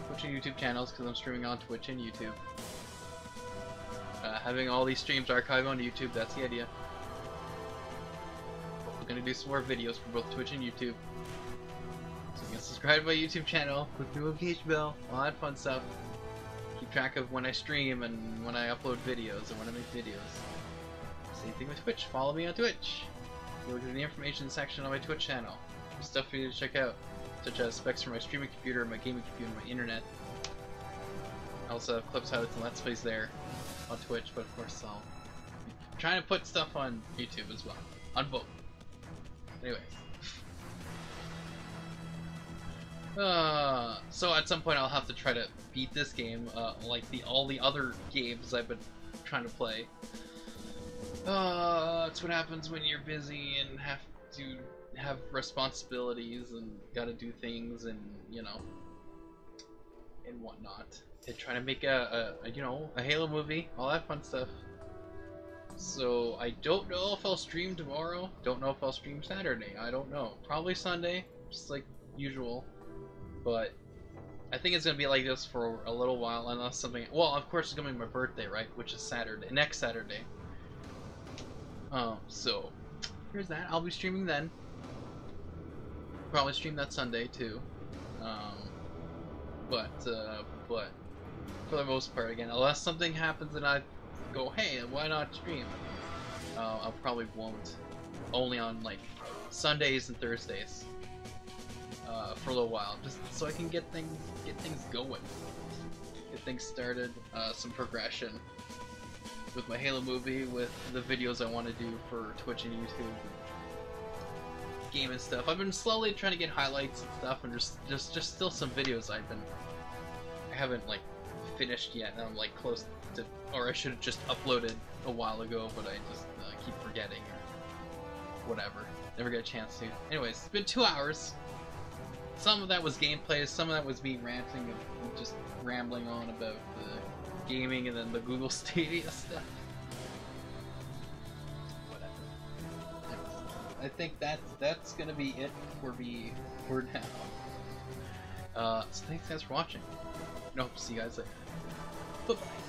Twitch and YouTube channels, because I'm streaming on Twitch and YouTube. Having all these streams archived on YouTube, that's the idea. We're gonna do some more videos for both Twitch and YouTube. So you can subscribe to my YouTube channel, click the notification bell, all that fun stuff. Keep track of when I stream and when I upload videos and when I make videos. Same thing with Twitch, follow me on Twitch. Go to the information section on my Twitch channel. There's stuff for you to check out, such as specs for my streaming computer, my gaming computer, my internet. I also have clips, highlights, and let's plays there on Twitch, but of course I'll be trying to put stuff on YouTube as well. On both. Anyways. So at some point I'll have to try to beat this game, like all the other games I've been trying to play. That's what happens when you're busy and have to have responsibilities and gotta do things and, you know, and whatnot. They're trying to make a Halo movie, all that fun stuff. So I don't know if I'll stream tomorrow, don't know if I'll stream Saturday, I don't know. Probably Sunday, just like usual. But I think it's gonna be like this for a little while, unless something. Well, of course, it's gonna be my birthday, right? Which is Saturday, next Saturday. So here's that. I'll be streaming then. Probably stream that Sunday too. But for the most part, again, unless something happens and I go, hey, why not stream? I probably won't. Only on like Sundays and Thursdays. For a little while, just so I can get things going, get things started, some progression with my Halo movie, with the videos I want to do for Twitch and YouTube, game and stuff. I've been slowly trying to get highlights and stuff, and just still some videos I haven't like finished yet, and I'm like close to, or I should have just uploaded a while ago, but I just keep forgetting or whatever. Never get a chance to. Anyways, it's been 2 hours. Some of that was gameplay, some of that was me ranting and just rambling on about the gaming and then the Google Stadia stuff. Whatever. I think that's gonna be it for me for now. So thanks guys for watching. And I hope to see you guys later. Bye-bye.